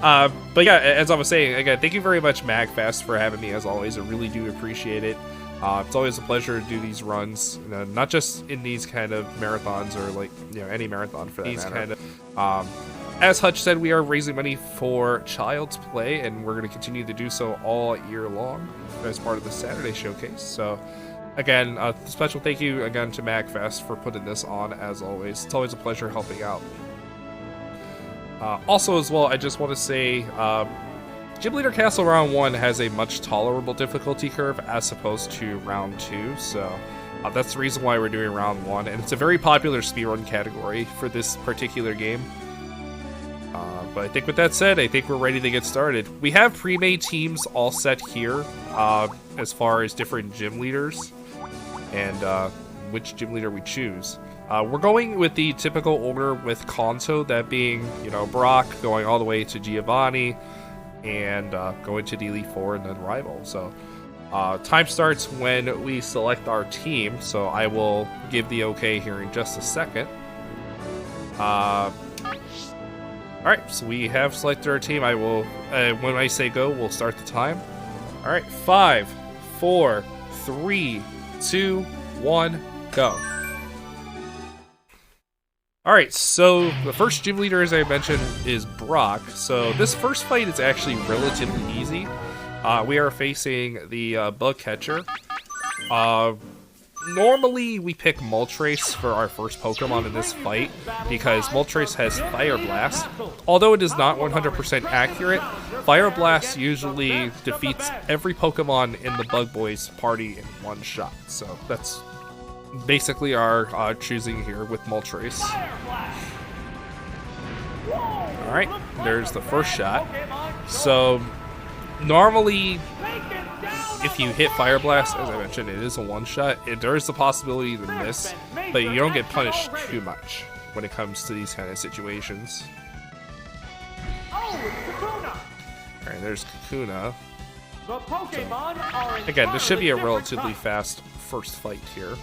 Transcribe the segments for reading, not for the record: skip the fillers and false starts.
But yeah, as I was saying, again, thank you very much, magFAST, for having me, as always. I really do appreciate it. It's always a pleasure to do these runs, not just in these kind of marathons or like, any marathon for that matter. As Hutch said, we are raising money for Child's Play, and we're going to continue to do so all year long as part of the Saturday Showcase. So, again, special thank you again to magFAST for putting this on, as always. It's always a pleasure helping out. Also, as well, I just want to say, Gym Leader Castle Round 1 has a much tolerable difficulty curve as opposed to Round 2, so that's the reason why we're doing Round 1, and it's a very popular speedrun category for this particular game. But I think with that said, I think we're ready to get started. We have pre-made teams all set here, as far as different gym leaders, and which gym leader we choose. We're going with the typical order with Kanto, that being, Brock, going all the way to Giovanni, and going to the Elite Four and then Rival. So time starts when we select our team, so I will give the okay here in just a second. Alright, so we have selected our team. I will, when I say go, we'll start the time. Alright, 5, 4, 3, 2, 1, go. Alright, so the first gym leader, as I mentioned, is Brock. So this first fight is actually relatively easy. We are facing the Bug Catcher. Normally, we pick Moltres for our first Pokemon in this fight, because Moltres has Fire Blast. Although it is not 100% accurate, Fire Blast usually defeats every Pokemon in the Bug Boys party in one shot. So that's basically our choosing here with Moltres. Alright, there's the first shot. So, normally, if you hit Fire Blast, as I mentioned, it is a one-shot. There is the possibility to miss, but you don't get punished too much when it comes to these kind of situations. Alright, there's Kakuna. Again, this should be a relatively fast first fight here.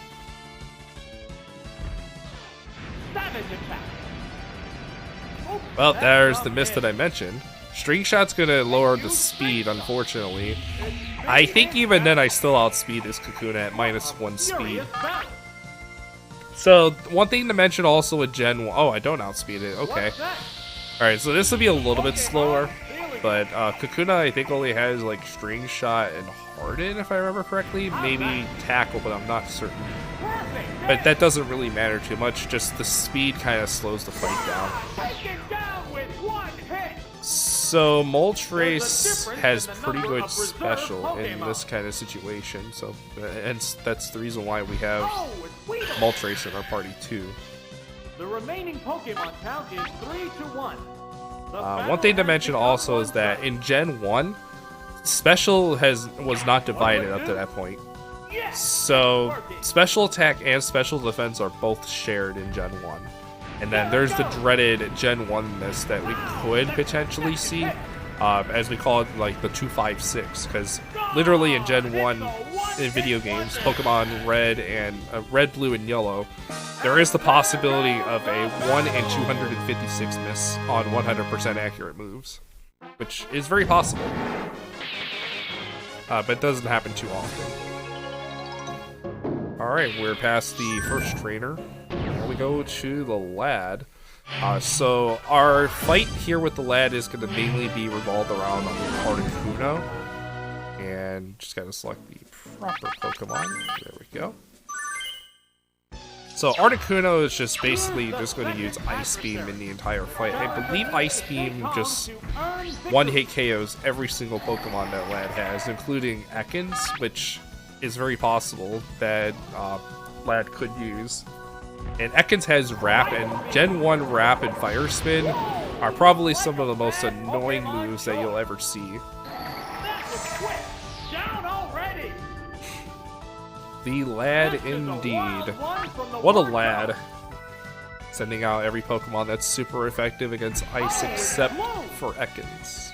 Well, there's the miss that I mentioned. String Shot's gonna lower the speed, unfortunately. I think even then I still outspeed this Kakuna at -1 speed. So, one thing to mention also with Gen 1... Oh, I don't outspeed it. Okay. Alright, so this will be a little bit slower. But Kakuna, I think, only has, like, String Shot and Harden, if I remember correctly. Maybe Tackle, but I'm not certain. But that doesn't really matter too much. Just the speed kind of slows the fight down. So Moltres has pretty good special in this kind of situation, so and that's the reason why we have Moltres in our party too. The remaining Pokemon count is 3-1. One thing to mention also is that in Gen 1, special was not divided up to that point. So special attack and special defense are both shared in Gen 1. And then there's the dreaded Gen 1-ness that we could potentially see, as we call it, like the 256, because literally in Gen 1 in video games, Pokemon Red, Blue, and Yellow, there is the possibility of a 1 in 256 miss on 100% accurate moves, which is very possible, but it doesn't happen too often. Alright, we're past the first trainer. We go to the lad. So our fight here with the lad is going to mainly be revolved around Articuno, and just gotta select the proper Pokemon. There we go. So Articuno is just basically just going to use Ice Beam in the entire fight. I believe Ice Beam just one-hit KOs every single Pokemon that lad has, including Ekans, which is very possible that lad could use. And Ekans has Wrap, and Gen 1 Wrap and Fire Spin are probably some of the most annoying moves that you'll ever see. The lad indeed. What a lad. Sending out every Pokemon that's super effective against Ice except for Ekans.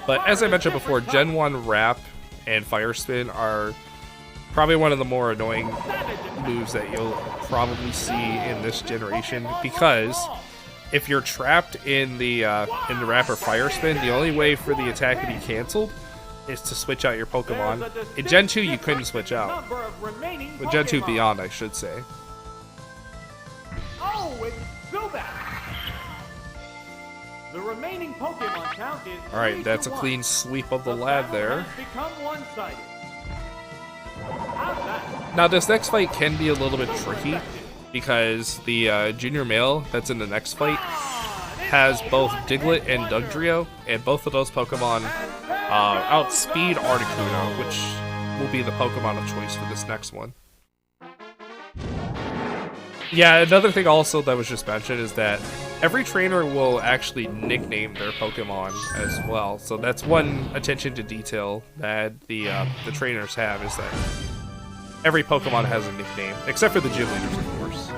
But as I mentioned before, Gen 1 Wrap and Fire Spin are probably one of the more annoying moves that you'll probably see in this generation, because if you're trapped in the rapid fire spin, the only way for the attack to be canceled is to switch out your Pokemon. In Gen 2, you couldn't switch out. But Gen 2 Beyond, I should say. Oh, it's Zubat! The remaining Pokemon count is Alright, that's a clean sweep of the lab there. Now, this next fight can be a little bit tricky, because the junior male that's in the next fight has both Diglett and Dugtrio, and both of those Pokemon outspeed Articuno, which will be the Pokemon of choice for this next one. Yeah, another thing also that was just mentioned is that every trainer will actually nickname their Pokemon as well. So that's one attention to detail that the trainers have, is that every Pokemon has a nickname, except for the gym leaders, of course.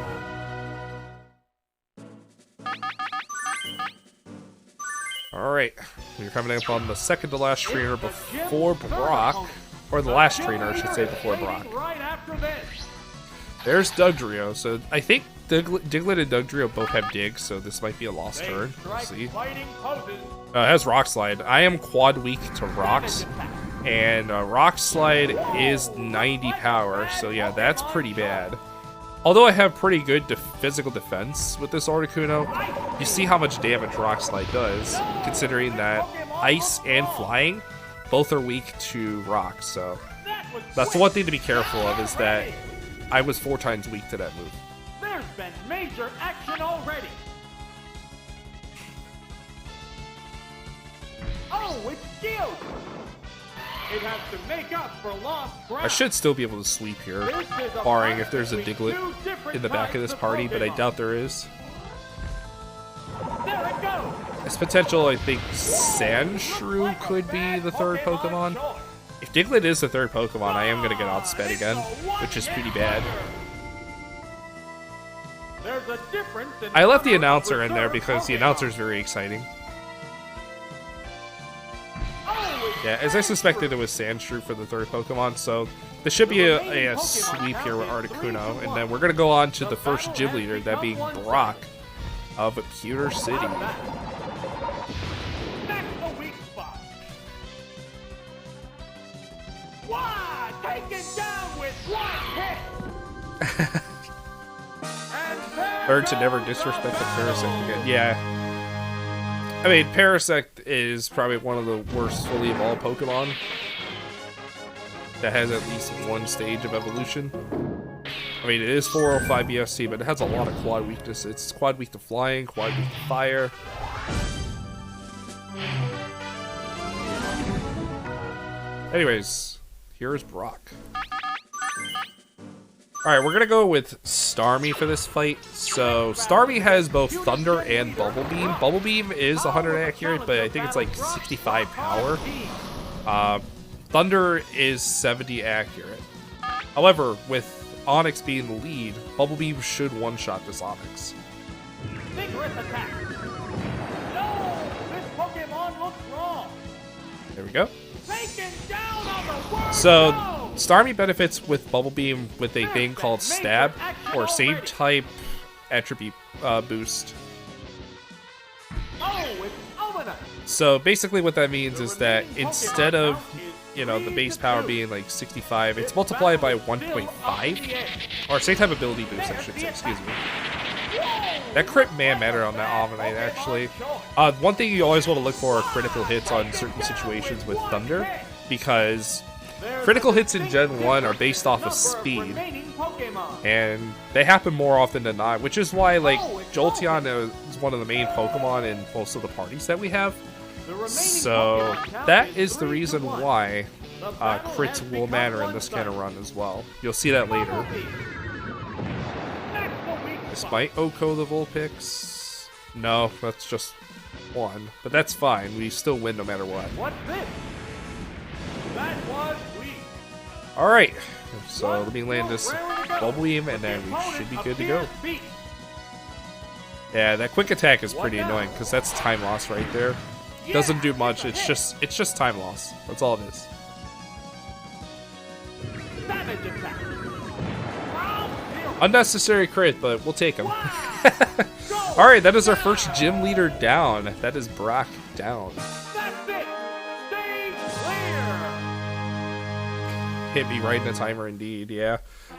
Alright, we're coming up on the second to last trainer before Brock, or the last trainer, I should say, before Brock. There's Dugtrio, so I think Diglett and Dugtrio both have Dig, so this might be a lost turn. We'll see. It has Rock Slide. I am quad weak to Rocks, and Rock Slide is 90 power, so yeah, that's pretty bad. Although I have pretty good physical defense with this Articuno, you see how much damage Rock Slide does, considering that Ice and Flying both are weak to Rock, so that's the one thing to be careful of, is that I was 4 times weak to that move. There's been major action already. Oh, it's Geodude. It has to make up for lost ground. I should still be able to sweep here, barring if there's a Diglett in the back of this party, but I doubt there is. There it goes. It's potential, I think Sandshrew could be the third Pokemon. If Diglett is the third Pokemon, I am going to get outsped again, which is pretty bad. I left the announcer in there because the announcer is very exciting. Yeah, as I suspected, it was Sandshrew for the third Pokemon, so this should be a sweep here with Articuno, and then we're going to go on to the first gym leader, that being Brock of Pewter City. Learn to never disrespect the Parasect again. Yeah. I mean, Parasect is probably one of the worst fully evolved Pokemon that has at least one stage of evolution. I mean, it is 405 BSC, but it has a lot of quad weakness. It's quad weak to flying, quad weak to fire. Anyways, here's Brock. Alright, we're gonna go with Starmie for this fight. So, Starmie has both Thunder and Bubble Beam. Bubble Beam is 100 accurate, but I think it's like 65 power. Thunder is 70 accurate. However, with Onix being the lead, Bubble Beam should one-shot this Onix. There we go. So, Starmie benefits with Bubble Beam with a thing called Stab, or same type attribute boost. So basically what that means is that instead of, you know, the base power being like 65, it's multiplied by 1.5, or same type ability boost, I should say, excuse me. That crit man mattered on that Omanyte, actually. One thing you always want to look for are critical hits on certain situations with Thunder, because critical hits in Gen 1 are based off of speed, and they happen more often than not, which is why, like, Jolteon is one of the main Pokemon in most of the parties that we have. So that is the reason why crits will matter in this kind of run as well. You'll see that later. Despite Oko the Vulpix, no, that's just one, but that's fine. We still win no matter what. Alright, so let me land this Bubble Beam, and then we should be good to go. Yeah, that quick attack is pretty annoying, because that's time loss right there. Doesn't do much, it's just time loss. That's all it is. Unnecessary crit, but we'll take him. Alright, that is our first gym leader down. That is Brock down. That's it. Stay clear. Hit me right in the timer indeed, yeah.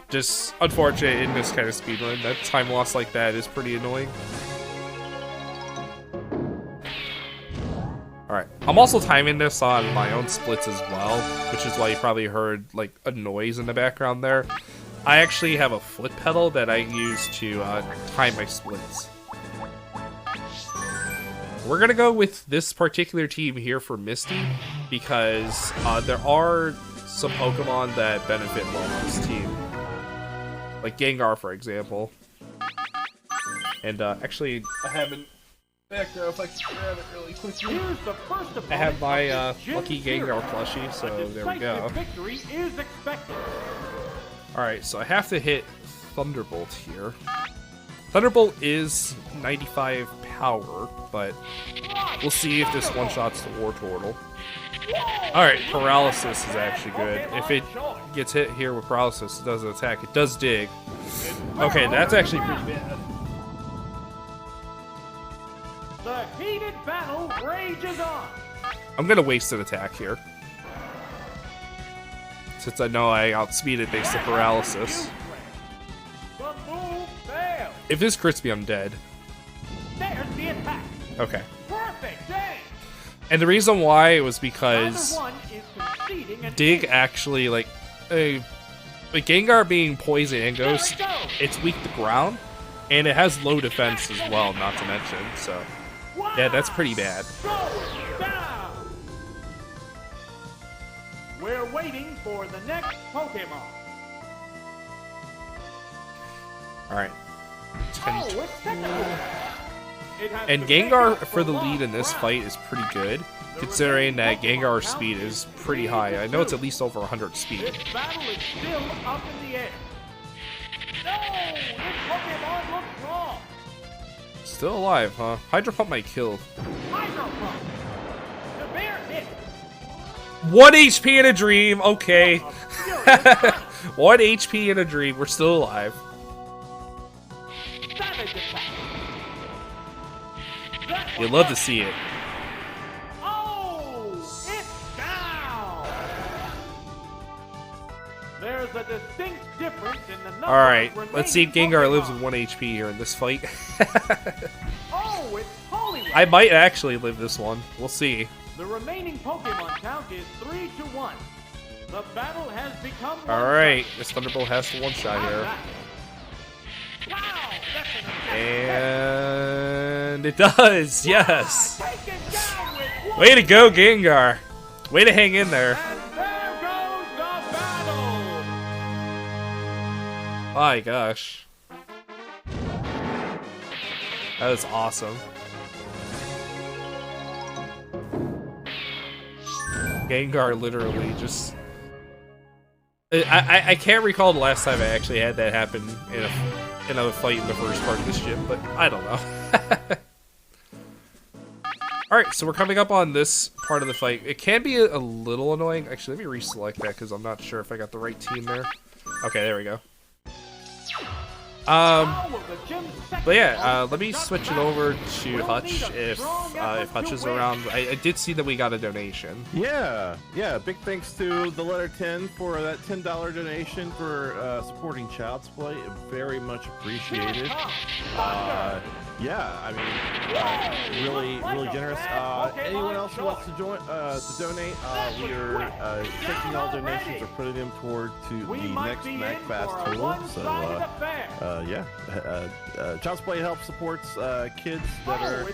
Just unfortunate in this kind of speedrun. That time loss like that is pretty annoying. Alright, I'm also timing this on my own splits as well, which is why you probably heard like a noise in the background there. I actually have a foot pedal that I use to time my splits. We're gonna go with this particular team here for Misty, because there are some Pokemon that benefit well on this team. Like Gengar, for example. And actually, I haven't... Back there, if I can grab it really quickly. I have my lucky Gengar plushie, so there we go. Alright, so I have to hit Thunderbolt here. Thunderbolt is 95 power, but we'll see if this one-shots the Wartortle. Alright, Paralysis is actually good. If it gets hit here with Paralysis, it doesn't attack. It does dig. Okay, that's actually pretty bad. The heated battle rages on. I'm gonna waste an attack here, since I know I outspeed it thanks to Paralysis. The move failed. If this crits me, I'm dead. There's the attack. Okay. Perfect aim. And the reason why was because Neither one is conceding an Dig inch. actually, like Gengar being Poison and Ghost, There it goes. it's weak to ground, and it has low defense as well, not to mention, so yeah, that's pretty bad. Going down. We're waiting for the next Pokemon. Alright. Oh, it's technical. It has And to make Gengar up for the lost lead in this ground. fight is pretty good, considering that Gengar's speed is pretty high. I know it's at least over 100 speed. This battle is still up in the air. No! This Pokemon looks wrong. Still alive, huh? Hydro Pump might kill. Hydro Pump. The bear hit. 1 HP in a dream, okay. Furious Punch. 1 HP in a dream, we're still alive. Savage attack. That You one love to hurt. see it. Oh! It's down. There's a distinct difference in the number Alright, of let's see if remaining Gengar lives with Pokemon. 1 HP here in this fight. Oh, it's Hollywood. I might actually live this one. We'll see. The remaining Pokemon count is 3-1. The battle has become Alright, this Thunderbolt has to one-shot here. Wow, that's an attack. And it does, yes! Taken down with one. Way to go, Gengar! Way to hang in there. And there goes the battle. My gosh. That was awesome. Gengar literally just... I can't recall the last time I actually had that happen in a fight in the first part of this gym, but I don't know. Alright, so we're coming up on this part of the fight. It can be a little annoying. Actually, let me reselect that because I'm not sure if I got the right team there. Okay, there we go. But yeah, let me switch it over to Hutch if Hutch is around. I did see that we got a donation. Yeah, big thanks to the letter 10 for that $10 donation for supporting Child's Play. Very much appreciated. Yeah, I mean, really generous. Anyone else who wants to join to donate, we are taking all donations or putting them toward to the next magFAST total. So yeah, Child's Play helps supports kids that are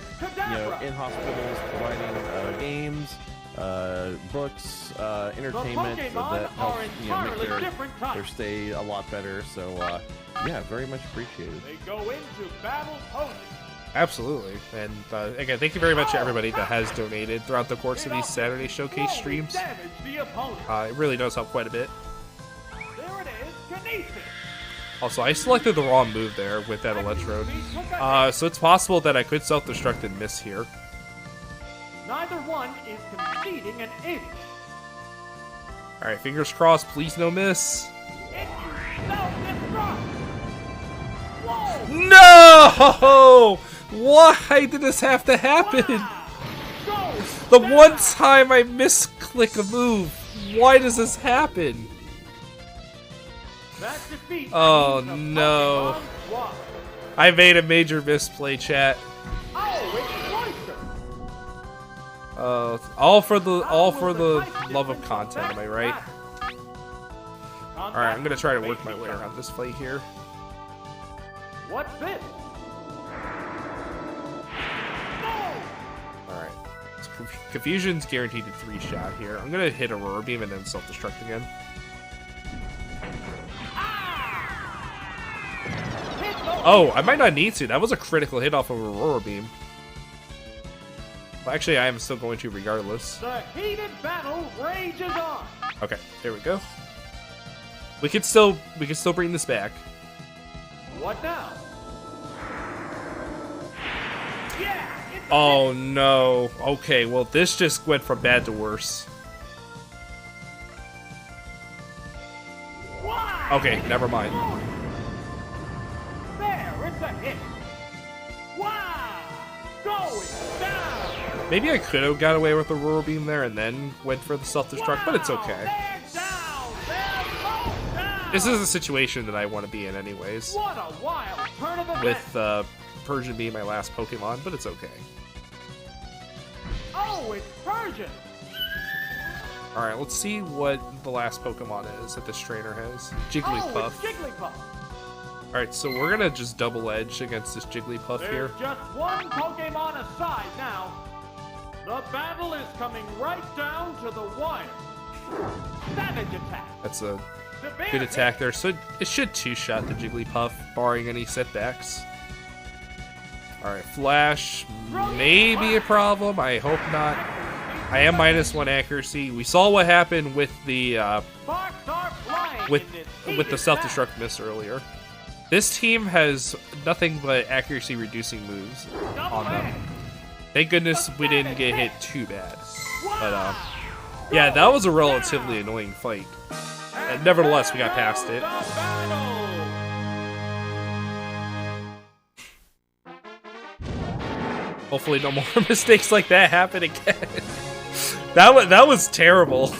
in hospitals, providing games, books, entertainment that helps make their stay a lot better. So yeah, very much appreciated. They go into battle poses. Absolutely. And again, thank you very much to everybody that has donated throughout the course of these Saturday Showcase streams. It really does help quite a bit. There it is, Kinesis. Also, I selected the wrong move there with that Electrode. So it's possible that I could self-destruct and miss here. Neither one is conceding an inch. Alright, fingers crossed, please no miss. If you self-destruct. No! Why did this have to happen? The one time I misclick a move, why does this happen? Oh no. I made a major misplay, chat. All for the love of content, am I right? Alright, I'm gonna try to work my way around this fight here. What's this? Alright. Confusion's guaranteed a 3-shot here. I'm gonna hit Aurora Beam and then self-destruct again. Oh, I might not need to. That was a critical hit off of Aurora Beam. Well, actually, I am still going to regardless. The heated battle rages on. Okay, there we go. We can still bring this back. What now? Yeah. Oh no. Okay, well this just went from bad to worse. Wow. Okay, never mind. There, it's a hit. Wow. Going down. Maybe I could have got away with the Aurora Beam there and then went for the self-destruct, but it's okay. They're down. They're both down. This is a situation that I want to be in anyways. What a wild turn of events. With Persian being my last Pokemon, but it's okay. Oh, it's Persian. Alright, let's see what the last Pokemon is that this trainer has. Jigglypuff. Oh, it's Jigglypuff. Alright, so we're gonna just double edge against this Jigglypuff here. There's just one Pokemon aside now. The battle is coming right down to the wire. Savage attack. That's a good attack there. So it should 2-shot the Jigglypuff, barring any setbacks. Alright, Flash may be a problem. I hope not. I am -1 accuracy. We saw what happened with the with the self-destruct miss earlier. This team has nothing but accuracy reducing moves on them. Thank goodness we didn't get hit too bad. But yeah, that was a relatively annoying fight. Nevertheless, we got past it. Hopefully no more mistakes like that happen again. That was terrible.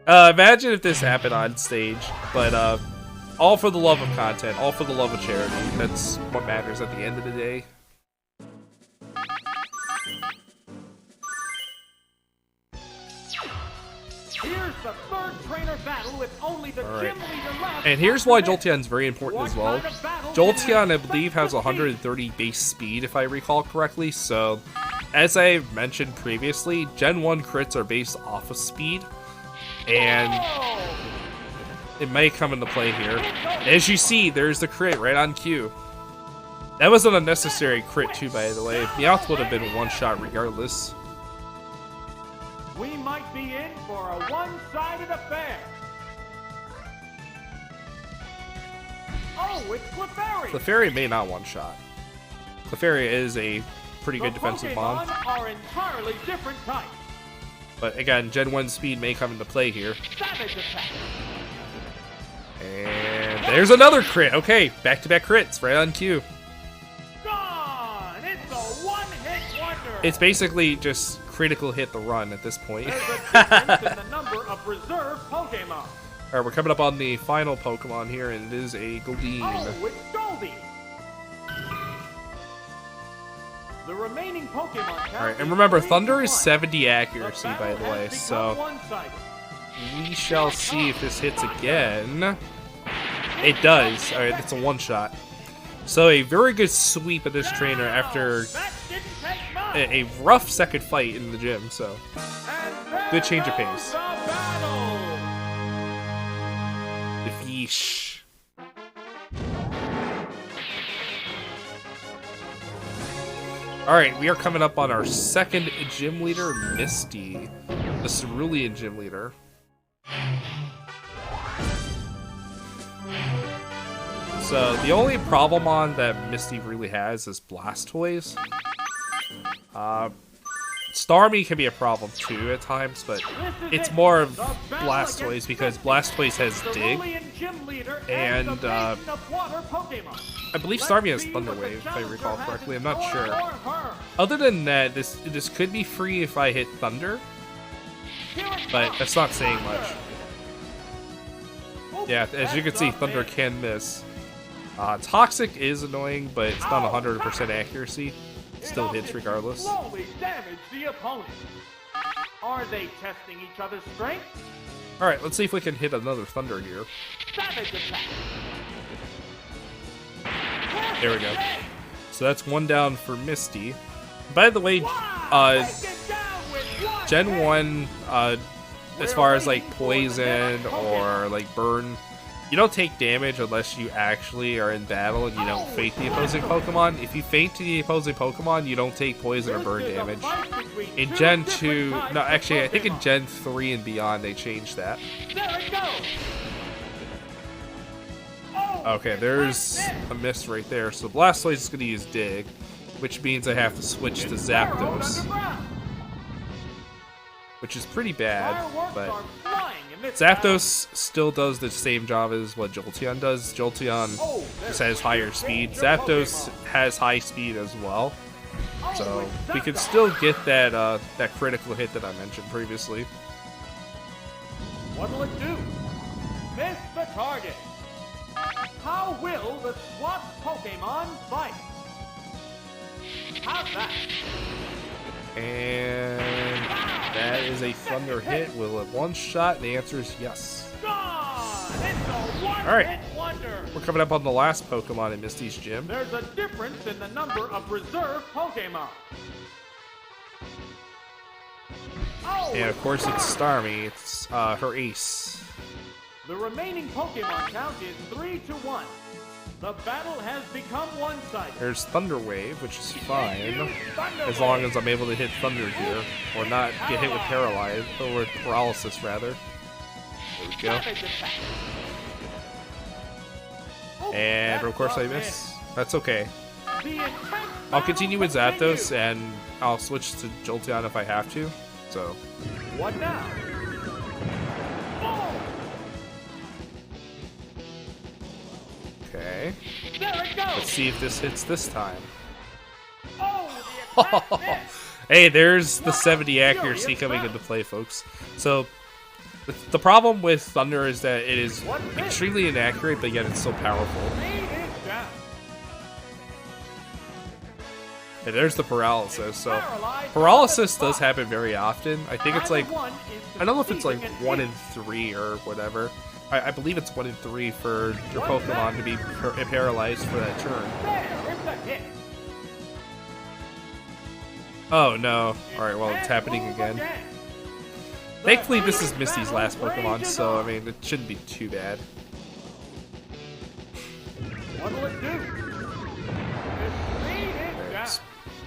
Imagine if this happened on stage, but all for the love of content, all for the love of charity. That's what matters at the end of the day. Here's the third trainer battle with only the gym leader left. And here's why Jolteon's very important as well. Jolteon, I believe, has 130 base speed, if I recall correctly, so as I mentioned previously, Gen 1 crits are based off of speed, and it may come into play here. As you see, there's the crit right on cue. That was an unnecessary crit too, by the way. Meowth would have been a 1-shot regardless. We might be in for a one-sided affair. Oh, it's Clefairy. Clefairy may not 1-shot. Clefairy is a pretty good defensive bomb. Are entirely different types. But again, Gen 1 speed may come into play here. Savage attack. And there's another crit. Okay, back-to-back crits right on cue. Gone. It's a one-hit wonder. It's basically just critical hit the run at this point. There's a difference in the number of reserve Pokemon. Alright, we're coming up on the final Pokemon here, and it is a Goldeen. Oh, it's Goldeen. The remaining Pokemon. Alright, and remember, Thunder is 70 accuracy, by the way, so we shall see if this hits again. It does. Alright, it's a 1-shot. So a very good sweep of this trainer after a rough second fight in the gym, so good change of pace. Yeesh. Alright, we are coming up on our second gym leader, Misty, the Cerulean gym leader. So the only problem on that Misty really has is Blastoise. Starmie can be a problem too at times, but it's more of Blastoise because Blastoise has Dig, gym leader And, the Maiden of Water Pokemon. I believe Starmie has Thunder Wave, if I recall correctly. I'm not sure. Or her. Other than that, this could be free if I hit Thunder, but that's not saying much. Yeah, as you can see, Thunder can miss. Toxic is annoying, but it's not 100% accuracy. It still hits regardless. Slowly damage the opponent. Are they testing each other's strength? Alright, let's see if we can hit another Thunder here. Savage attack. There we go. So that's one down for Misty. By the way, Gen 1, as far as like poison or like burn, you don't take damage unless you actually are in battle and you don't feint the opposing Pokemon. If you feint the opposing Pokemon, you don't take poison or burn damage. In Gen 2, no, actually, I think in Gen 3 and beyond, they changed that. Okay, there's a miss right there. So Blastoise is going to use Dig, which means I have to switch to Zapdos, which is pretty bad, but Zapdos still does the same job as what Jolteon does. Jolteon just has higher speed. Zapdos has high speed as well, so we could still get that that critical hit that I mentioned previously. What'll it do? Miss the target. How will the SWAT Pokemon fight? How's that? And that is a Thunder hit. Will it one-shot? The answer is yes. Alright, we're coming up on the last Pokemon in Misty's gym. There's a difference in the number of reserve Pokemon. And of course it's Starmie. It's her ace. The remaining Pokemon count is 3-1. The battle has become one-sided. There's Thunder Wave, which is fine, as long as I'm able to hit Thunder here, or not get hit with Paralyze, or with Paralysis rather. There we go. And of course I miss. That's okay. I'll continue with Zapdos, and I'll switch to Jolteon if I have to. So. What now? Okay. Let's see if this hits this time. Hey, there's the 70 accuracy coming into play, folks. So, the problem with Thunder is that it is extremely inaccurate, but yet it's so powerful. And there's the Paralysis. So, Paralysis does happen very often. I think it's like, I don't know if it's like 1 in 3 or whatever. I believe it's 1 in 3 for your Pokemon to be paralyzed for that turn. Oh no. Alright, well, it's happening again. Thankfully, this is Misty's last Pokemon, so, I mean, it shouldn't be too bad. What'll it do?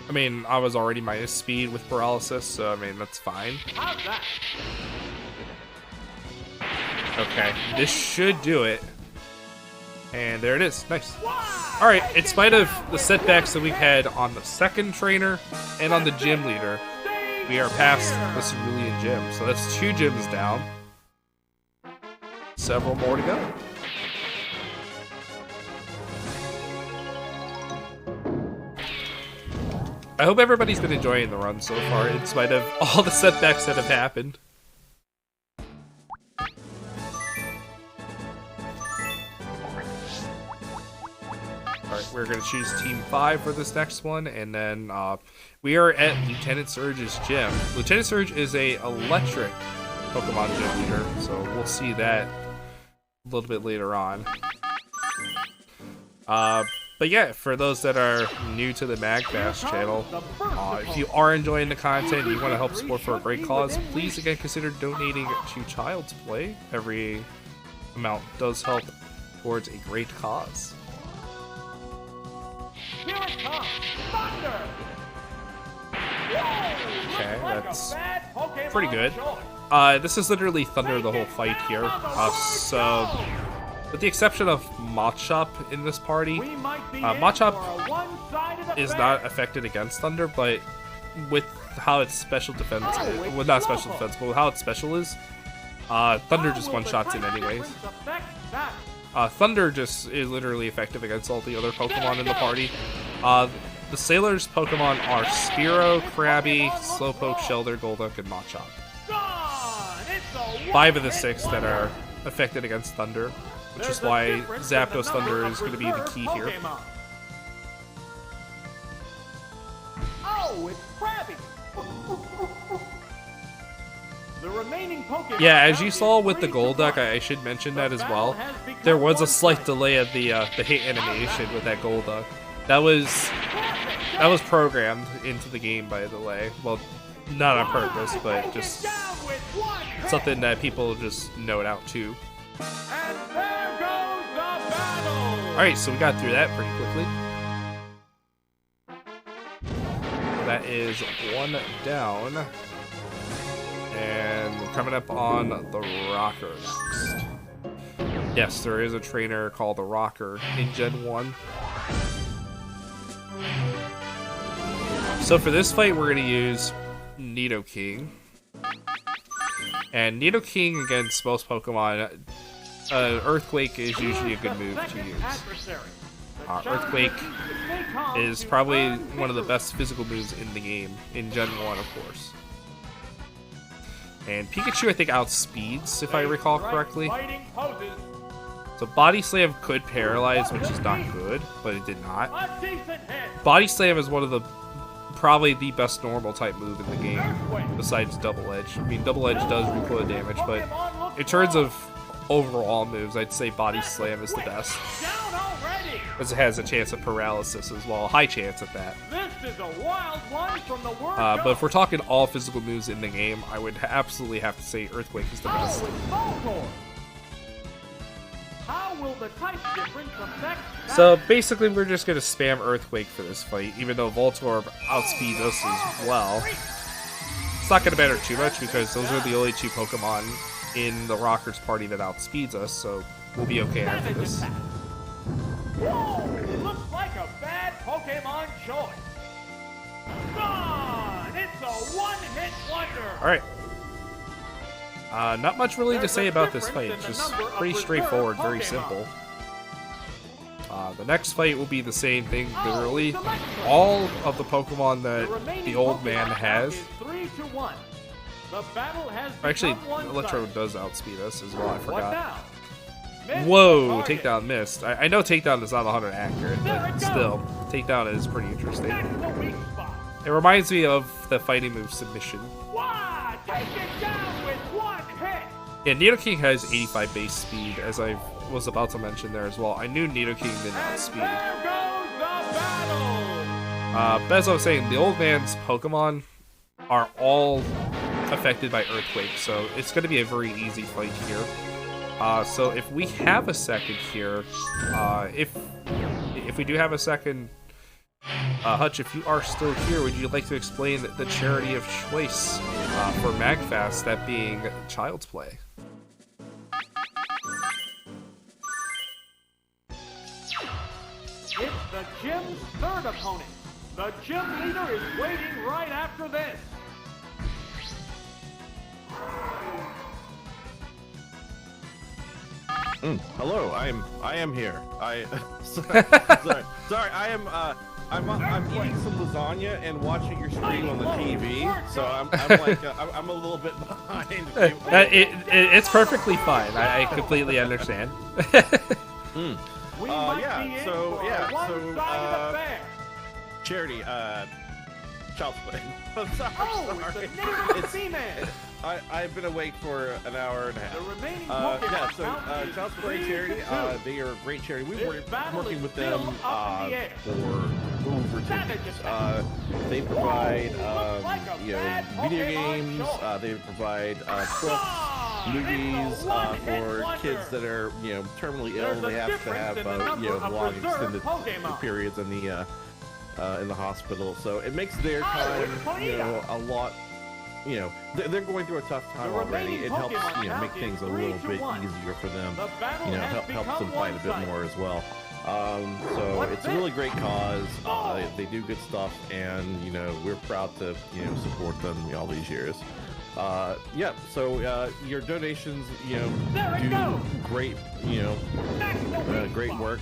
I mean, I was already minus speed with Paralysis, so, I mean, that's fine. Okay, this should do it. And there it is. Nice. Alright, in spite of the setbacks that we've had on the second trainer and on the gym leader, we are past the Cerulean Gym. So that's 2 gyms down. Several more to go. I hope everybody's been enjoying the run so far, in spite of all the setbacks that have happened. Alright, we're going to choose Team 5 for this next one, and then we are at Lieutenant Surge's gym. Lieutenant Surge is a electric Pokemon gym leader, so we'll see that a little bit later on. But yeah, for those that are new to the magFAST channel, if you are enjoying the content and you want to help support for a great cause, please again consider donating to Child's Play. Every amount does help towards a great cause. Here it comes! Thunder! Okay, that's pretty good. This is literally Thunder the whole fight here. So, with the exception of Machop in this party, Machop is not affected against Thunder, but with how its special defense is, well, not special defense, but with how its special is, Thunder just one-shots it anyways. Thunder just is literally effective against all the other Pokemon in the party. The Sailor's Pokemon are Spearow, Krabby, Slowpoke, Shelder, Golduck, and Machop. 5 of the 6 that are affected against Thunder, which is why Zapdos Thunder is going to be the key here. Oh, it's Krabby! The remaining Pokemon Yeah, as you saw with the Golduck, I should mention that as well. There was a slight delay of the hit animation with that Golduck. That was programmed into the game by a delay. Well, not on purpose, but just something that people just note out too. And there goes the battle! Alright, so we got through that pretty quickly. That is 1 down. And coming up on the Rocker next. Yes, there is a trainer called the Rocker in Gen 1. So for this fight, we're going to use Nidoking. And Nidoking against most Pokemon, Earthquake is usually a good move to use. Earthquake is probably one of the best physical moves in the game, in Gen 1 of course. And Pikachu, I think, outspeeds, if I recall correctly. So Body Slam could paralyze, which is not good, but it did not. Body Slam is one of the probably the best normal type move in the game, besides Double Edge. I mean, Double Edge does recoil damage, but in terms of overall moves, I'd say Body Slam is the best, because it has a chance of paralysis as well, a high chance at that. But if we're talking all physical moves in the game, I would absolutely have to say Earthquake is the best. How will the type difference affect that? So basically, we're just going to spam Earthquake for this fight, even though Voltorb outspeeds us as well. It's not going to matter too much because those are the only 2 Pokemon in the Rockers party that outspeeds us, so we'll be okay after this. Whoa, looks like a bad Pokemon choice. Gone! It's a one-hit wonder! Alright. Not much really to say about this fight. It's just pretty straightforward, very simple. The next fight will be the same thing, literally. All of the Pokemon that the old man has. Actually, Electro does outspeed us as well, I forgot. Whoa, Takedown missed. I know Takedown is not 100 accurate, but still, Takedown is pretty interesting. It reminds me of the fighting move Submission. Yeah, Nidoking has 85 base speed, as I was about to mention there as well. I knew Nidoking did not speed. But as I was saying, the old man's Pokemon are all affected by Earthquake, so it's going to be a very easy fight here. So if we have a second here, if we do have a second, Hutch, if you are still here, would you like to explain the charity of choice for magFAST, that being Child's Play? It's the gym's third opponent. The gym leader is waiting right after this. Hello, I am here. Sorry, I'm eating some lasagna and watching your stream on the TV, so I'm a little bit behind. It's perfectly fine. I completely understand. Charity, Child's Play. I've been awake for an hour and a half. Child's Play charity, they are a great charity. We were working with them for over 10 years. They provide video games, they provide books, movies for kids that are terminally ill. They have to have long extended periods in the hospital, so it makes their time a lot. They're going through a tough time already. It helps make things a little bit easier for them. Helps them fight a bit more as well. So it's a really great cause. They do good stuff, and we're proud to support them all these years. yeah. So your donations, you know, There it do goes. great, you know, That's the weak great spot. work.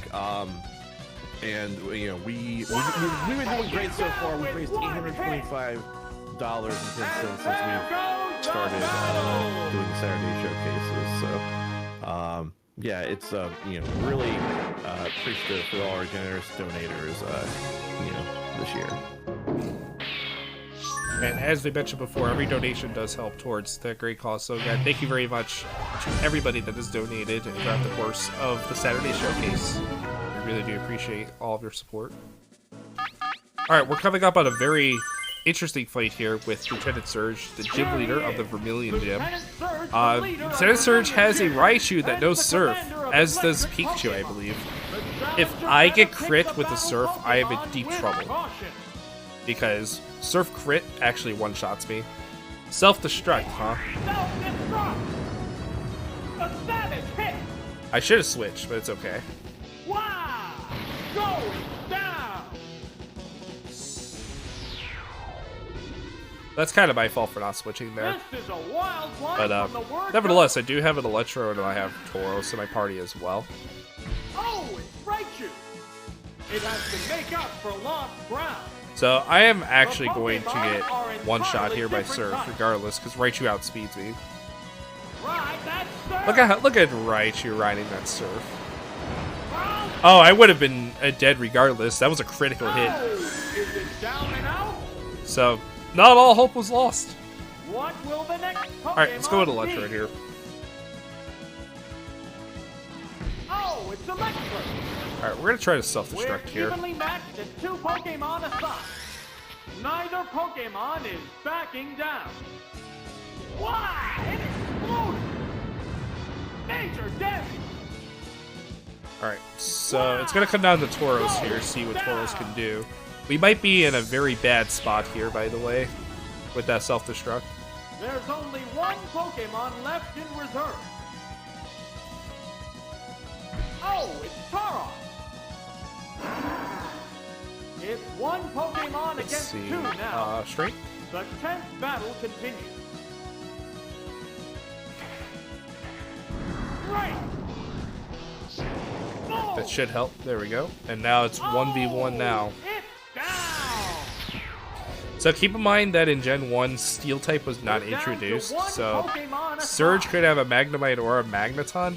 And you know, we've been doing great so far. We've raised $825.10 since we started doing the Saturday showcases. So, yeah, it's you know, really appreciative for all our generous donators, you know, this year. And as we mentioned before, every donation does help towards that great cause. So again, thank you very much to everybody that has donated throughout the course of the Saturday Showcase. We really do appreciate all of your support. Alright, we're coming up on a very interesting fight here with Lieutenant Surge, the gym leader of the Vermilion Gym. Lieutenant Surge has a Raichu that knows Surf, as does Pikachu, I believe. If I get crit with the Surf, I am in deep trouble, because Surf crit actually one-shots me. Self-destruct, huh? A savage hit. I should have switched, but it's okay. Wow! Going down. That's kind of my fault for not switching there. This is a wild one But from the word nevertheless, I do have an Electro, and I have Tauros in my party as well. Oh, it's Raichu. It has to make up for lost ground. So I am actually going to get one shot here by Surf, regardless, because Raichu outspeeds me. Right, that's Surf. Look at Raichu riding that Surf. Oh, I would have been dead regardless. That was a critical hit. Is it down and out? So not all hope was lost. What will the next Pokemon All right, let's go with be? Electro here. Oh, it's Electro. All right, we're gonna try to self-destruct We're here. evenly matched at 2 Pokemon aside. Neither Pokemon is backing down. Wow! It exploded! Major damage! Alright, so it's gonna come down to Tauros here, see what Tauros can do. We might be in a very bad spot here, by the way, with that self-destruct. There's only one Pokemon left in reserve. Oh, it's Tauros! It's one Pokemon Let's against see. 2 now. Straight? The 10th battle continues. Right! Oh! That should help. There we go. And now it's 1v1 now. It's down! So keep in mind that in Gen 1, Steel type was not We're down to introduced, one so Pokemon Surge aside. could have a Magnemite or a Magneton,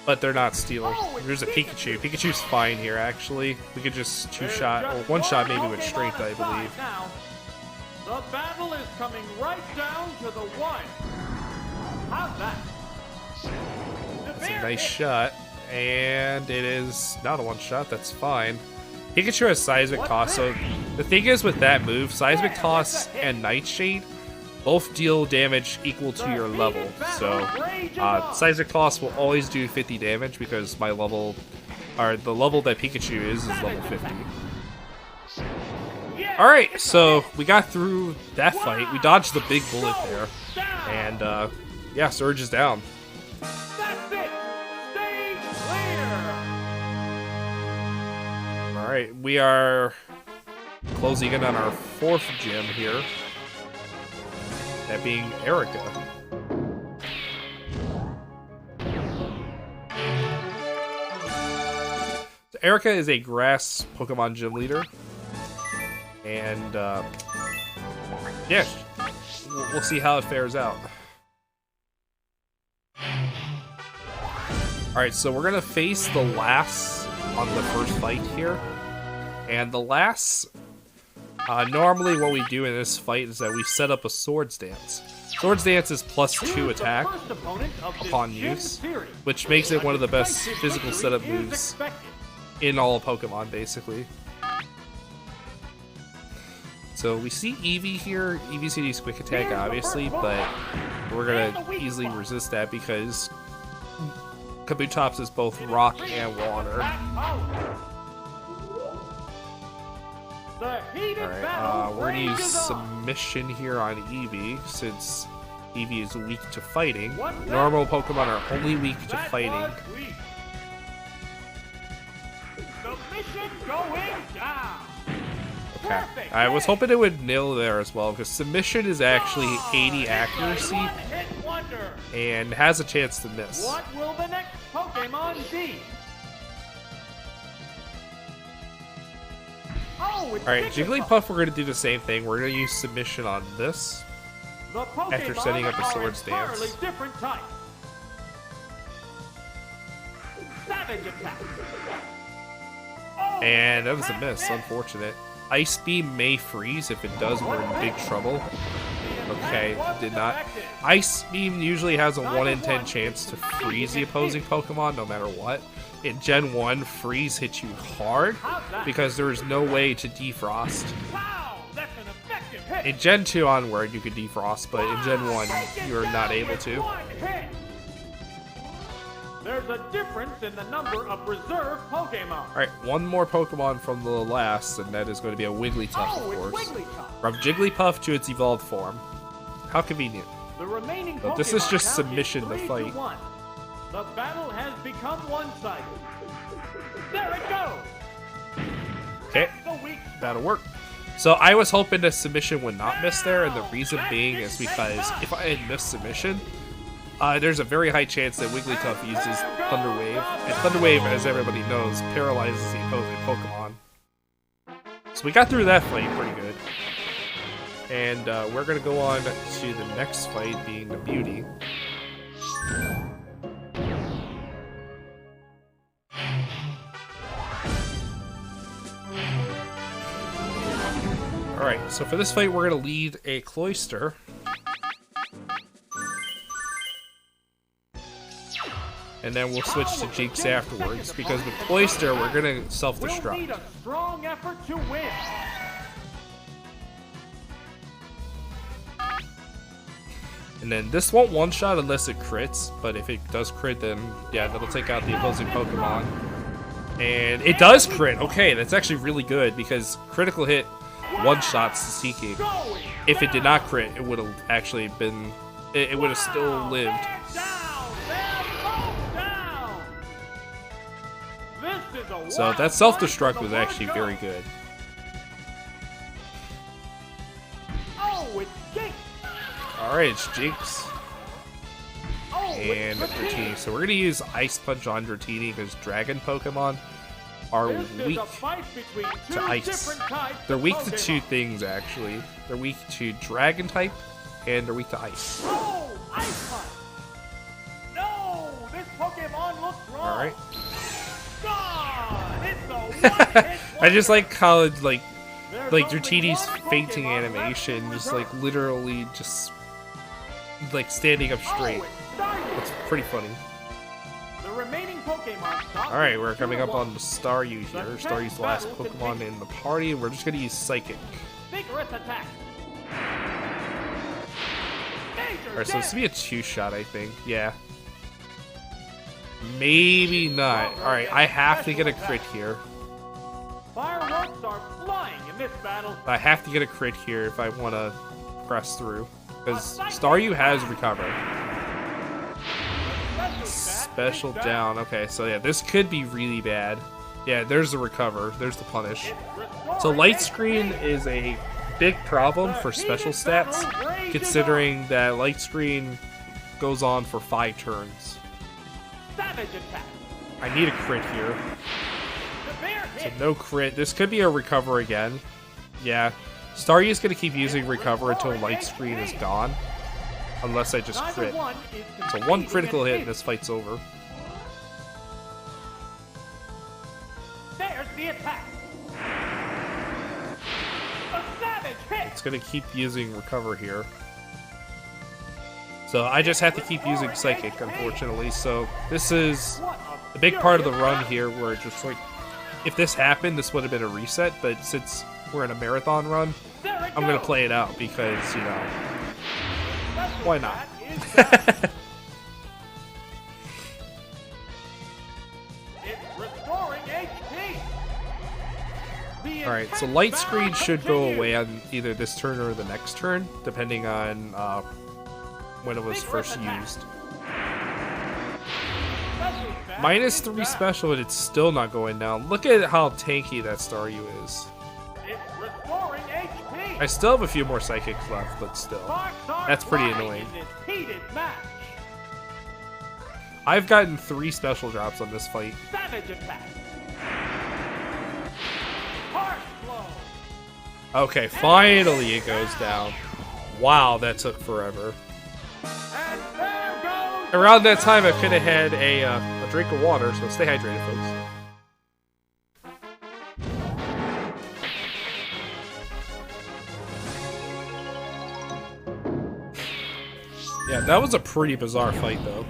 but they're not Steel. Oh, it's There's a Pikachu. Pikachu's fine here, actually. We could just There's two-shot, or just one-shot one maybe with Pokemon Strength, I aside believe. now. The battle is coming right down to the wire. How's that? That's a nice shot, and it is not a one-shot, that's fine. Pikachu has Seismic Toss, so the thing is with that move, Seismic Toss and Nightshade both deal damage equal to your level. So Seismic Toss will always do 50 damage because my level, or the level that Pikachu is level 50. Alright, so we got through that fight. We dodged the big bullet there. And yeah, Surge is down. That's it! Stage clear! Alright, we are closing in on our 4th gym here. That being Erica. So Erica is a grass Pokemon gym leader. And yeah, we'll see how it fares out. Alright, so we're gonna face the Lass on the first fight here. And the Lass, normally what we do in this fight is that we set up a Swords Dance. Swords Dance is +2 attack upon use, which makes it one of the best physical setup moves in all of Pokemon, basically. So we see Eevee here. Eevee's gonna use Quick Attack, obviously, but we're gonna easily resist that because Kabutops is both rock and water. Alright, we're gonna use Submission here on Eevee, since Eevee is weak to fighting. Normal Pokemon are only weak to fighting. Okay. I was hoping it would nil there as well, because submission is actually 80 accuracy and has a chance to miss. What will the next Pokemon be? Oh, it's Alright, Jigglypuff, we're going to do the same thing. We're going to use submission on this The after setting up a are Swords entirely Dance. different types. Savage attack. Oh, And that was a miss, that's it. unfortunate. Ice Beam may freeze. If it does, we're in big trouble. Okay, did not. Ice Beam usually has a 1 in 10 chance to freeze the opposing Pokemon no matter what. In Gen 1, freeze hits you hard because there is no way to defrost. Wow, that's an effective hit. In Gen 2 onward, you could defrost, but in Gen 1, you're not able to. There's a difference in the number of reserve Pokemon. Alright, one more Pokemon from the last, and that is going to be a Wigglytuff, Oh, of it's course. Wigglytuff. From Jigglypuff to its evolved form. How convenient. The remaining But this is Pokemon just count submission is to 3 fight. 1. The battle has become one-sided. There it goes. Okay, The weak that'll work. So I was hoping the submission would not miss there, and the reason being is because if I had missed submission, there's a very high chance that Wigglytuff uses Thunder Wave, and Thunder Wave, as everybody knows, paralyzes the opposing Pokemon. So we got through that fight pretty good. And we're going to go on to the next fight, being the Beauty. Alright, so for this fight, we're going to lead a Cloyster. And then we'll switch to Jinx afterwards, because with Cloyster, we're going to We'll self-destruct. need a strong effort to win. And then this won't one-shot unless it crits, but if it does crit, then yeah, that'll take out the opposing Pokemon. And it does crit! Okay, that's actually really good, because critical hit one-shots the Seeking. If it did not crit, it would have actually been... It would have still lived. So that self-destruct was actually very good. Oh, it's Jinx. Alright, it's Jinx. Oh, And it's Dratini. So we're gonna use Ice Punch on Dratini because Dragon Pokemon are This is weak a fight between to two ice. different types They're of weak to Pokemon. two things actually. They're weak to Dragon type, and they're weak to Ice. Oh, Ice Punch. No, this Pokemon looks wrong. Alright. God, it's a one-hit I just wonder. like how like There's only Dratini's one fainting Pokemon left animation, in just like reserve. literally just like standing up straight. Oh, it's Staryu. It's pretty funny. The remaining Pokemon. Alright, we're coming up on the Staryu here. The Staryu's the last battle Pokemon continues. in the party, and we're just gonna use Psychic. Vigorous attack. Major Alright, so this damage. will be a two-shot, I think. Yeah. Maybe not. Alright, I have to get a crit here. Fireworks are flying in this battle. I have to get a crit here if I want to press through. Because Staryu has recovered. Special down. Okay, so yeah, this could be really bad. Yeah, there's the recover. There's the punish. So light screen is a big problem for special stats, considering that light screen goes on for 5 turns. Savage attack. I need a crit here. The bear So hit. no crit. This could be a recover again. Yeah. Staryu's gonna keep using recover until light screen is gone. Unless I just Neither crit. one is So one conceding critical an hit ace. and this fight's over. There's the attack. A savage hit. It's gonna keep using recover here. So I just have to keep using psychic, unfortunately. So this is What a big part of the furious run here where just like, if this happened, this would have been a reset, but since we're in a marathon run, There it I'm gonna goes. play it out because, you know, Special why not? attack is down. It's restoring HP. The Alright, so intense light battle screen should go continues. away on either this turn or the next turn, depending on when it was first used. Special attack Minus is 3 down. special, and it's still not going down. Look at how tanky that Staryu is. It's restoring HP. I still have a few more psychics left, but still. That's pretty annoying. In this heated match. I've gotten 3 special drops on this fight. Savage attack. Harsh blow. Okay, finally it goes down. Wow, that took forever. And there goes. Around that time, I could have had a drink of water, so stay hydrated, folks. Yeah, that was a pretty bizarre fight, though.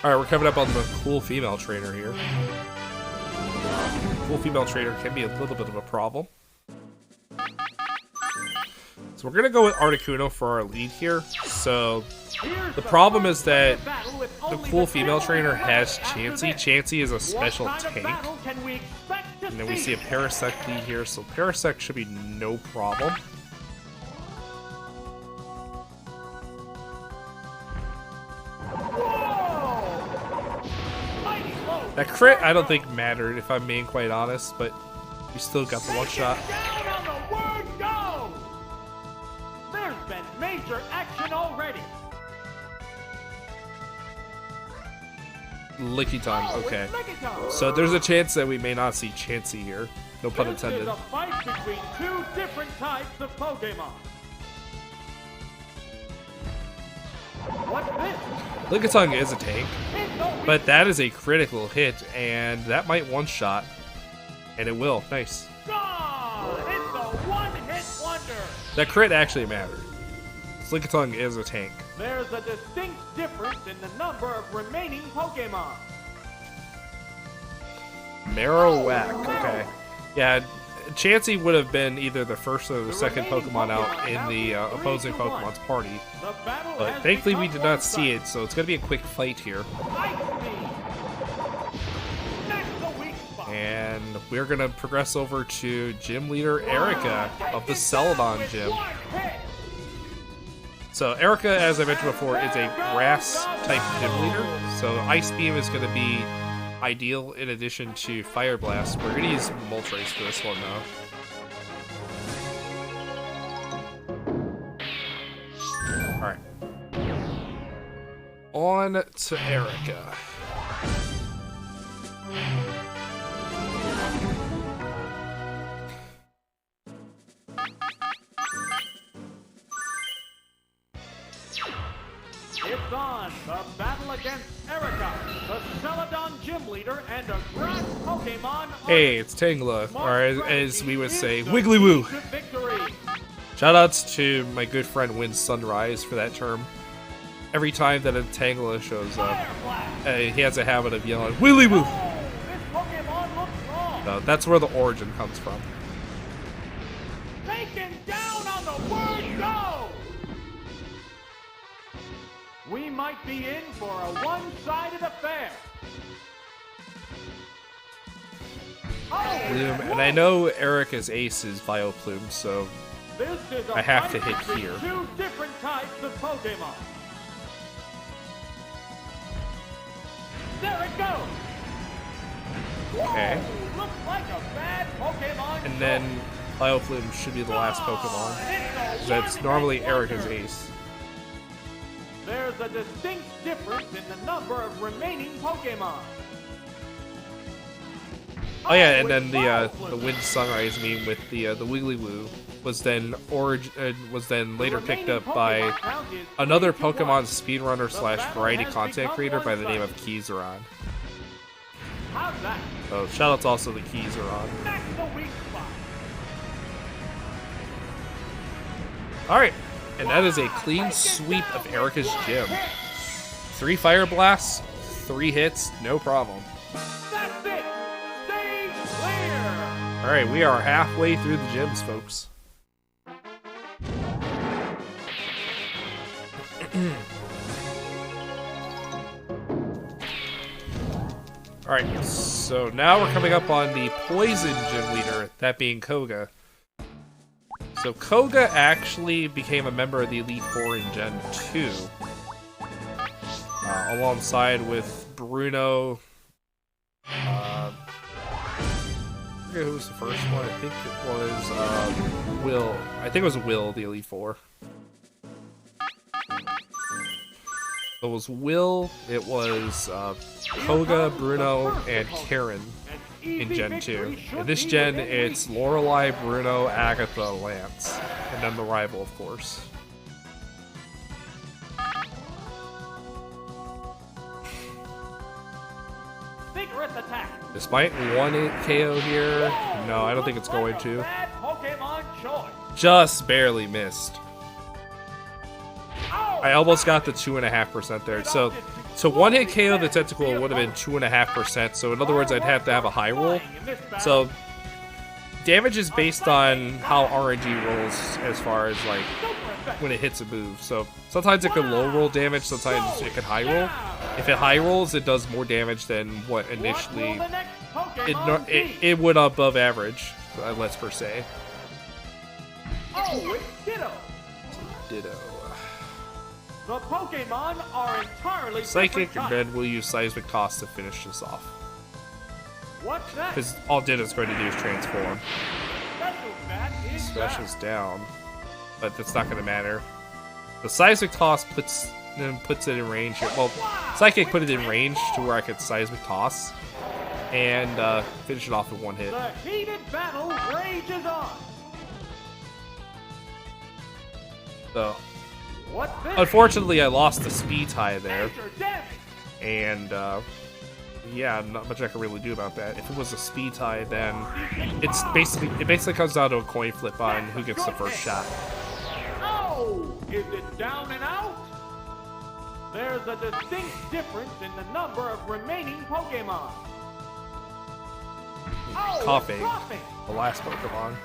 Alright, we're coming up on the cool female trainer here. Cool female trainer can be a little bit of a problem. So we're gonna go with Articuno for our lead here. So the problem is that the cool female trainer has Chansey. Chansey is a special tank. And then we see a Parasect lead here, so Parasect should be no problem. That crit, I don't think mattered, if I'm being quite honest, but you still got the one shot. Down on the word go! There's been major action already. Lickitung, okay. Lickitung. So there's a chance that we may not see Chansey here. No pun This intended. is a fight between 2 different types of Pokemon. What's this? Lickitung is a tank, It's a but that is a critical hit, and that might one-shot. And it will. Nice. gone! It's a one-hit wonder. That crit actually mattered. Lickitung is a tank. There's a distinct difference in the number of remaining Pokemon. Marowak, okay. Yeah, Chansey would have been either the first or the second Pokemon out in the opposing Pokemon's party. The battle But has thankfully we become did not see one-sided. it, so it's going to be a quick fight here. Ice Beam. That's the weak spot. And we're going to progress over to Gym Leader Erica of the Celadon Gym. One hit. So Erica, as I mentioned before, is a grass-type gym leader. So Ice Beam is going to be ideal in addition to Fire Blast. We're going to use Moltres for this one, though. Alright. On to Erica. It's on. The battle against Erica, the Celadon gym leader and a grass Pokemon. Hey, it's Tangela, or as we would say, is the Wiggly Woo. key to victory. Shoutouts to my good friend Win Sunrise for that term. Every time that a Tangela shows up, Fire Blast. he has a habit of yelling, Wiggly Woo! Oh, this Pokemon looks strong. So that's where the origin comes from. Taken down on the word go. We might be in for a one-sided affair. Oh, Plume, and I know Erica's ace is Vileplume, so this is a I have to fight hit between here. 2 different types of Pokemon. There it goes. Okay. Whoa, looks like a bad Pokemon. And then Vileplume should be the last Pokemon. It's a That's one-hit normally wonder. Erica's ace. There's a distinct difference in the number of remaining Pokemon. Oh yeah, and then the Wind Sunrise meme with the Wiggly Woo was then later picked up by another Pokemon speedrunner / variety content creator by the name of Keyzeron. How's that? So shoutouts also to Keyzeron. That's the weak spot. Alright, and that is a clean sweep of Erica's gym. 3 Fire Blasts, 3 hits, no problem. That's it. Stay clear. Alright, we are halfway through the gyms, folks. Alright, so now we're coming up on the Poison Gym Leader, that being Koga. So Koga actually became a member of the Elite Four in Gen 2. Alongside with Bruno, forget who was the first one. I think it was Will. I think it was Will, the Elite Four. It was Will, it was Koga, Bruno, and Karen in Gen 2. In this gen, it's Lorelei, Bruno, Agatha, Lance, and then the rival, of course. Vigorous attack. This might 1-8 KO here. No, I don't think it's going to. Pokemon choice. Just barely missed. I almost got the 2.5% there. So 1-hit KO the Tentacle would have been 2.5%. So in other words, I'd have to have a high roll. So damage is based on how RNG rolls as far as like when it hits a move. So sometimes it could low roll damage, sometimes it could high roll. If it high rolls, it does more damage than what initially it would above average, let's per se. Oh, it's Ditto. Ditto. The Pokemon are entirely Psychic, different and then we'll use Seismic Toss to finish this off. What's that? Because all Ditto's going to do is transform. Special Bat is Special's down, but that's not going to matter. The Seismic Toss puts it in range here. Well, Psychic put it in range to where I could Seismic Toss and finish it off with one hit. The heated battle rages on. So, What's this? unfortunately, I lost the speed tie there, Major damage. and yeah, not much I can really do about that. If it was a speed tie, then it basically comes down to a coin flip on who gets the first shot. Oh, is it down and out? There's a distinct difference in the number of remaining Pokemon. Oh, Coughing. it's dropping. The last Pokemon.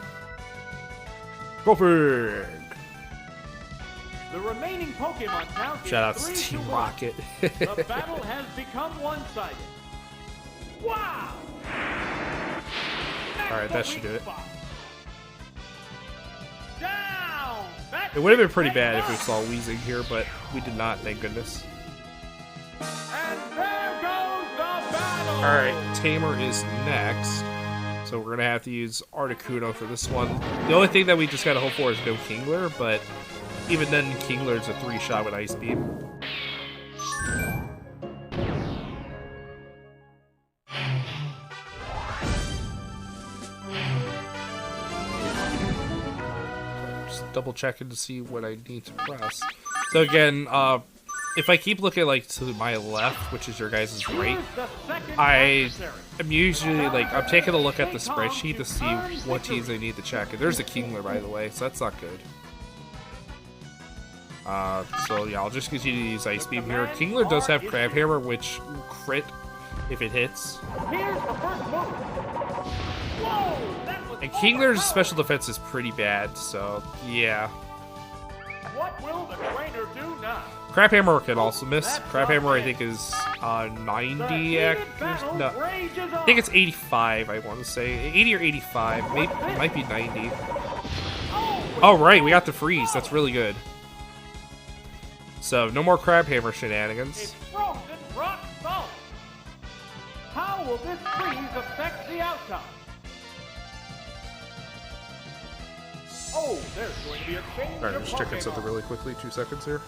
Coughing! The remaining Pokemon count is Shout out to 3 Team 1. Rocket. The battle has become one-sided. Wow! Alright, that should do it. Down! It would have been pretty bad if we saw Weezing here, but we did not, thank goodness. And there goes the battle! Alright, Tamer is next. So we're gonna have to use Articuno for this one. The only thing that we just gotta hope for is no Kingler, but even then, Kingler's a 3-shot with Ice Beam. Just double checking to see what I need to press. So again, if I keep looking like to my left, which is your guys' right, I am usually like I'm taking a look at the spreadsheet to see what teams I need to check. And there's a Kingler, by the way, so that's not good. So yeah, I'll just continue to use Ice Beam here. Kingler does have Crab Hammer, which will crit if it hits. Here's the first move. Whoa, that was And Kingler's special defense is pretty bad, so yeah. What will the trainer do now? Crab Hammer can also miss. Crab Hammer, I think, is 90 accuracy. No, I think it's 85. I want to say 80 or 85. Maybe it might be 90. Oh right, we got the freeze. That's really good. So no more Crab Hammer shenanigans. It's frozen rock solid. How will this freeze affect the outcome? Oh, there's going to be a change. Alright, of just checking Pokemon. something really quickly. 2 seconds here.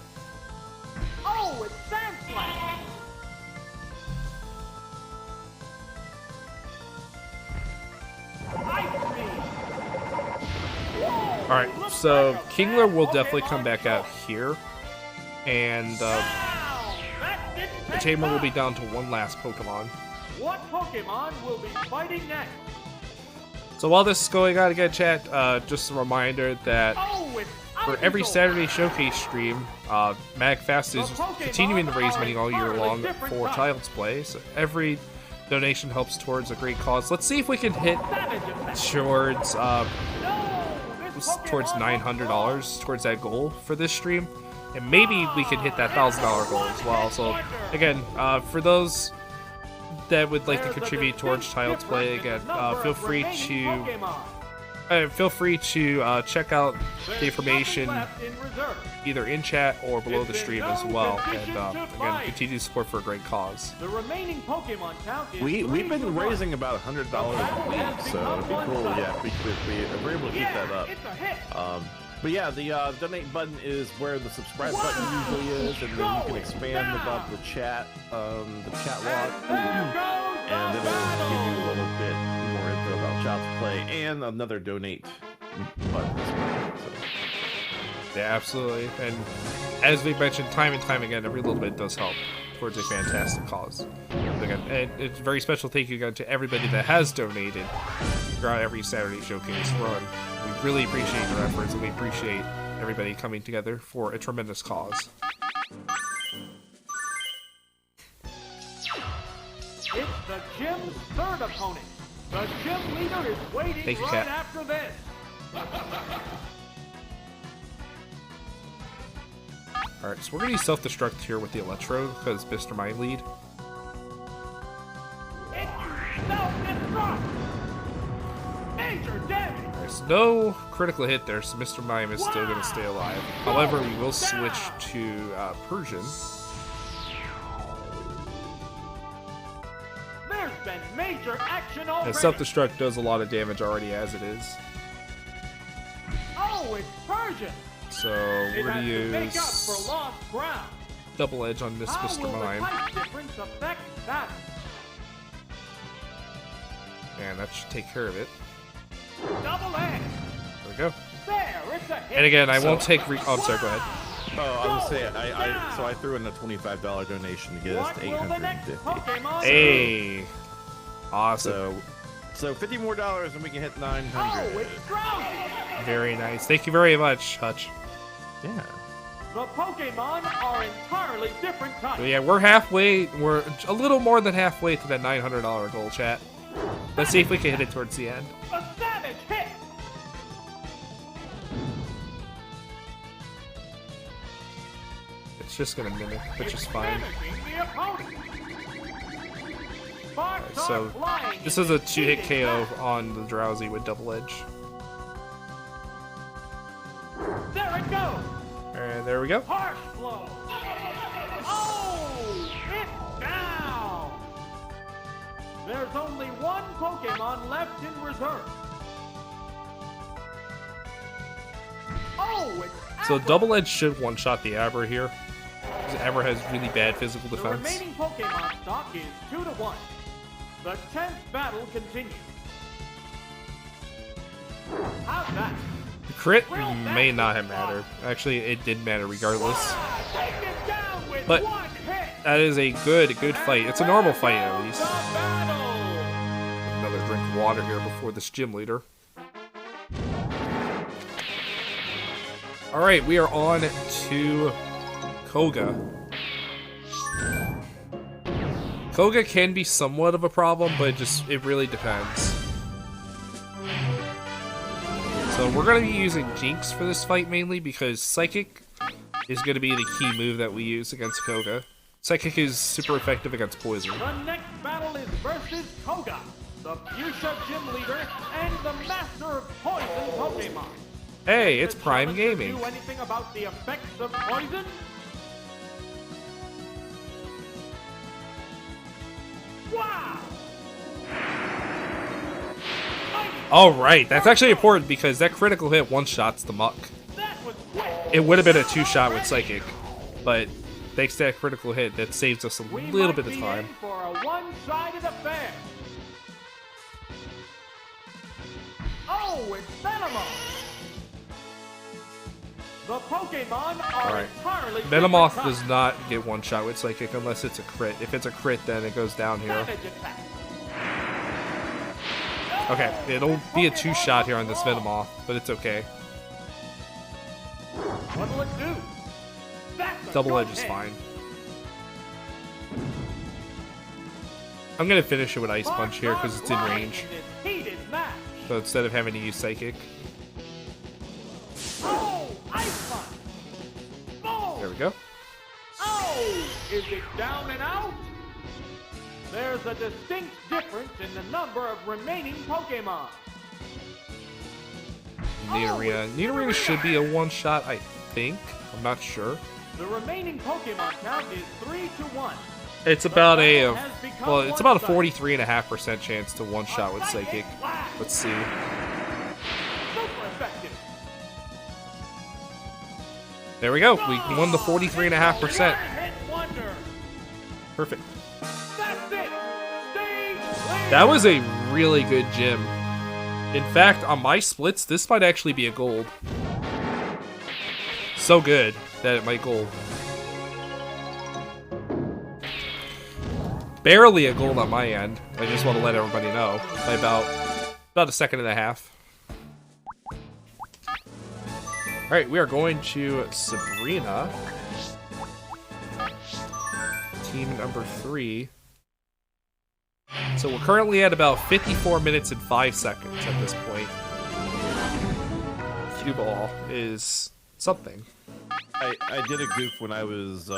Oh, it's Sand Slash. Ice Beam. Whoa, Alright, looks so like a Kingler bad will definitely Pokemon come back out choice. here. And Wow, that didn't the take Tamer will be long. down to one last Pokemon. What Pokemon will be fighting next? So while this is going on again, chat, just a reminder that Oh, it's for every Ivysaur. Saturday Showcase stream, magFAST is continuing to raise money all year long for Child's Play. So every donation helps towards a great cause. Let's see if we can hit Savage Attack. towards No, this towards Pokemon $900 towards that goal for this stream, and maybe we can hit that $1,000 goal as well. So again, for those that would like to contribute towards Child's Play, again, feel free to Feel free to check out the information either in chat or below the stream as well. And again, continue support for a great cause. The remaining Pokemon count is We've been raising about $100 a week, so it'd be cool. Yeah, if we're able to keep that up. It's a hit. But yeah, the donate button is where the subscribe button usually is, and then you can expand above the chat log, and it'll give you a little bit more info about Child's Play and another donate button as well. So. Yeah, absolutely. And as we've mentioned time and time again, every little bit does help towards a fantastic cause. Again, and it's a very special thank you again to everybody that has donated throughout every Saturday Showcase run. We really appreciate your efforts, and we appreciate everybody coming together for a tremendous cause. It's the gym's third opponent. The gym leader is waiting Thank you, right Kat. after this. Alright, so we're going to self-destruct here with the Electro, because Mr. Mime lead. It's self-destruct. Major damage. There's no critical hit there, so Mr. Mime is still going to stay alive. However, we will switch to Persian. There's been major action already. And self-destruct does a lot of damage already as it is. Oh, it's Persian. So we're going to make up use for lost ground. Double Edge on this How Mr. will Mime. the type difference affect that? And that should take care of it. Double edge. There we go. There, it's a hit. And again, I won't take oh, I'm sorry, go ahead. Oh, I was saying, so I threw in a $25 donation to get us to What will the next 850. Pokemon Hey! Awesome. So $50 more and we can hit 900. Oh, it's Drowsy. Very nice. Thank you very much, Hutch. Yeah. The Pokemon are entirely different types. So yeah, we're halfway, we're a little more than halfway to that $900 goal, chat. Let's see if we can hit it towards the end. A savage hit. It's just gonna mimic, which is fine. Finishing the opponent. Sparks So are flying this in is a the 2-hit heated KO match. on the Drowsy with Double Edge. There it goes. And there we go. Harsh blow. Oh, it's down. There's only one Pokemon left in reserve. Oh, it's So Abra. Double Edge should one-shot the Abra here. Because Abra has really bad physical The defense. remaining Pokemon stock is 2-1. The 10th battle continues. How's that? The crit may not have mattered. Actually, it did matter regardless. Take it down with But one hit. that is a good fight. It's a normal fight at least. The battle. Another drink of water here before this gym leader. Alright, we are on to Koga. Koga can be somewhat of a problem, but it really depends. So we're going to be using Jinx for this fight mainly because Psychic is going to be the key move that we use against Koga. Psychic is super effective against Poison. The next battle is versus Koga, the Fuchsia gym leader and the master of poison Pokemon. Hey, it's Does the Prime challenger Gaming. Do anything about the effects of poison? Wow! Alright, that's actually important because that critical hit one-shots the Muck. That was quick. It would have been a 2-shot with Psychic, but thanks to that critical hit, that saves us a We little might bit of be time. in for a one-sided affair. Oh, it's Venomoth. The Pokemon are Alright. entirely Venomoth different does types. not get one-shot with Psychic unless it's a crit. If it's a crit, then it goes down here. Savage attack. Okay, it'll be a 2-shot here on this Venomoth, but it's okay. What'll it do? That's a Double good Edge is hit. fine. I'm gonna finish it with Ice Punch here because it's in range. In this heated match. So instead of having to use Psychic, Oh, Ice Punch. Boom. there we go. Oh, is it down and out? There's a distinct difference in the number of remaining Pokemon. Nidorina. Nidorina should be a one-shot, I think. I'm not sure. The remaining Pokemon count is 3-1. It's about a 43.5% chance to one-shot with Psychic. Let's see. Super effective. There we go. We won the 43.5%. Hit wonder. Perfect. That's it. Stay clear. That was a really good gym. In fact, on my splits, this might actually be a gold. So good that it might gold. Barely a gold on my end. I just want to let everybody know. By about a second and a half. Alright, we are going to Sabrina. Team number 3. So we're currently at about 54 minutes and 5 seconds at this point. Cue ball is something. I did a goof when I was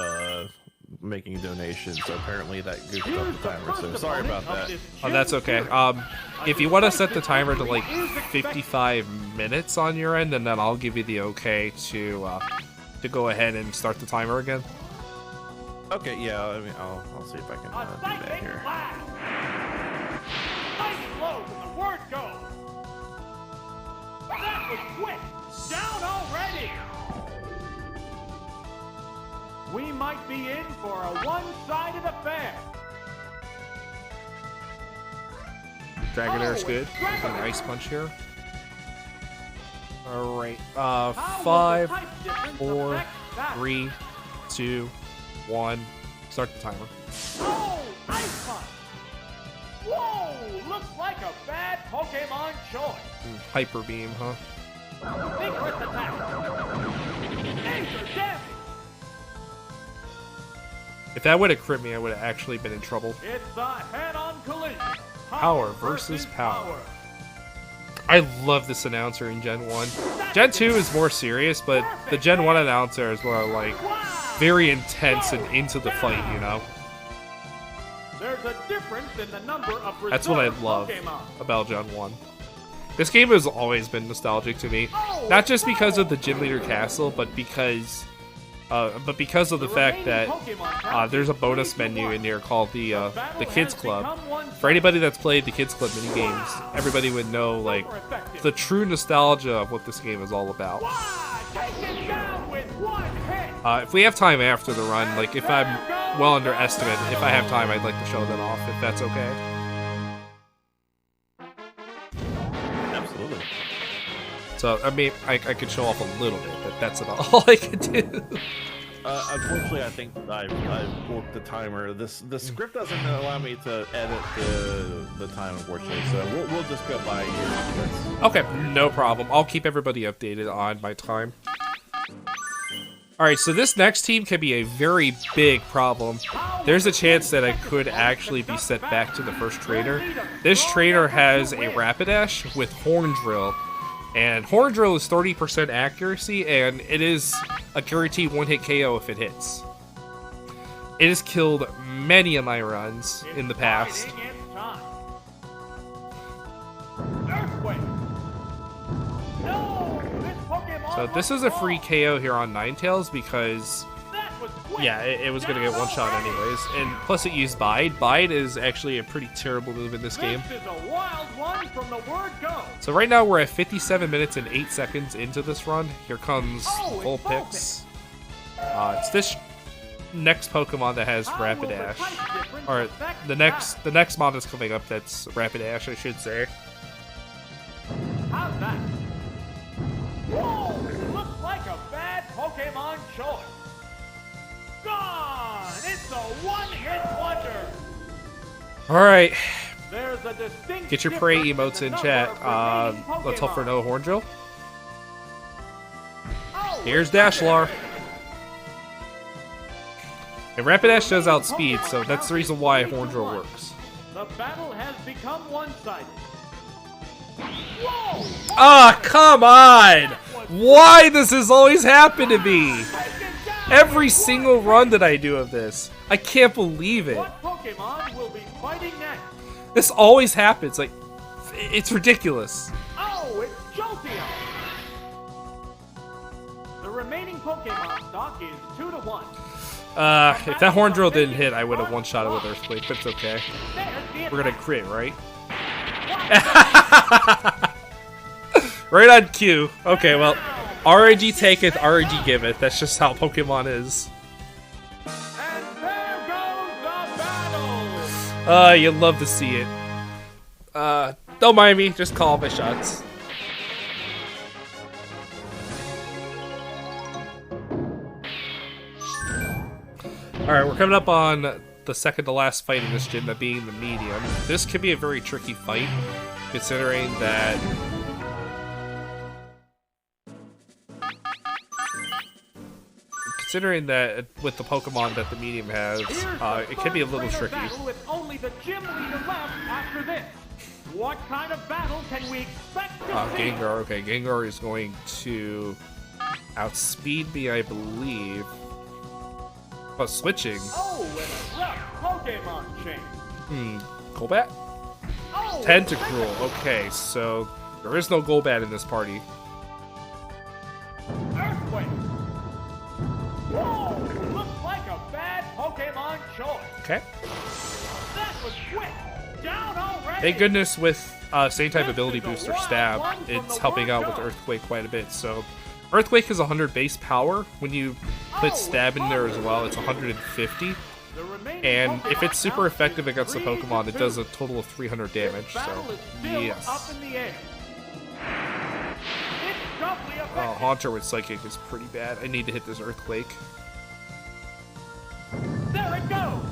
making a donation, so apparently that goofed up the timer, so sorry about that. Oh, that's okay. If you want to set the timer to like 55 minutes on your end, and then I'll give you the okay to go ahead and start the timer again. Okay, yeah, I mean, I'll see if I can do that here. Nice low to the word go. That was quick. Down already. We might be in for a one-sided affair. Dragonair's good. An ice punch here. Alright. 5, 4, 3, 2, 1. Start the timer. Oh, ice punch. Whoa, looks like a bad Pokemon choice. Hyper beam, huh? Vigorous attack. Major damage. If that would have crit me, I would have actually been in trouble. It's a head-on collision. Power versus power. I love this announcer in Gen 1. Gen 2 is more serious, but the Gen 1 announcer is more like very intense and into the fight, you know? There's a difference in the number of That's what I love about Gen 1. This game has always been nostalgic to me. Not just because of the Gym Leader Castle, but because of the fact that there's a bonus menu in here called the Kids Club. For anybody that's played the Kids Club mini games, everybody would know like the true nostalgia of what this game is all about. If we have time after the run, like if I'm well under estimate, if I have time, I'd like to show that off, if that's okay. Absolutely. So, I mean, I could show off a little bit, but that's about all I could do. Unfortunately, I think I've broke the timer. The script doesn't allow me to edit the time, unfortunately, so we'll just go by here. Okay, no problem. I'll keep everybody updated on my time. Alright, so this next team can be a very big problem. There's a chance that I could actually be set back to the first trainer. This trainer has a Rapidash with Horn Drill. And Horn Drill is 30% accuracy, and it is a guaranteed one-hit KO if it hits. It has killed many of my runs in the past. So this is a free KO here on Ninetales because, yeah, it was going to get one shot anyways. And plus it used Bide. Bide is actually a pretty terrible move in this game. So right now we're at 57 minutes and 8 seconds into this run. Here comes Vulpix. It's this next Pokemon that has Rapidash. Or the next mod is coming up that's Rapidash, I should say. How's that? Whoa! Looks like a bad Pokemon choice. Gone! It's a one-hit wonder. Alright. There's a distinct Get your prey emotes in chat. Let's hope for no Horn Drill. Here's Dashlar. And Rapidash does outspeed, so that's the reason why Horn Drill works. The battle has become one-sided. Whoa! Ah, come on! Why does this always happen to me? Every single run that I do of this. I can't believe it. What Pokemon will be fighting next? This always happens. Like, it's ridiculous. Oh, it's Jolteon! remaining Pokemon stock is 2-1. If that horn drill didn't hit, I would have one-shot it with Earthquake, but it's okay. We're gonna crit, right? Right on cue. Okay, well, RNG taketh, RNG giveth. That's just how Pokemon is. And there goes the battle! You'd love to see it. Don't mind me, just call my shots. Alright, we're coming up on the second to last fight in this gym, that being the medium. This could be a very tricky fight, considering that with the Pokemon that the medium has, it can be a little tricky. With only the gym leader left after this. What kind of battle can we expect to see? Gengar, okay, Gengar is going to outspeed me, I believe. Oh, switching. Oh, and a rough Pokemon change. Golbat? Oh, Tentacruel, okay, so there is no Golbat in this party. Earthquake. Whoa, looks like a bad Pokemon choice. Okay. That was quick. Down already. Thank goodness with same type ability booster Stab, it's helping out with Earthquake quite a bit. So Earthquake is 100 base power. When you put Stab in there as well, it's 150. And if it's super effective against the Pokemon, it does a total of 300 damage. So yes. Oh, Haunter with Psychic is pretty bad. I need to hit this Earthquake. There it goes.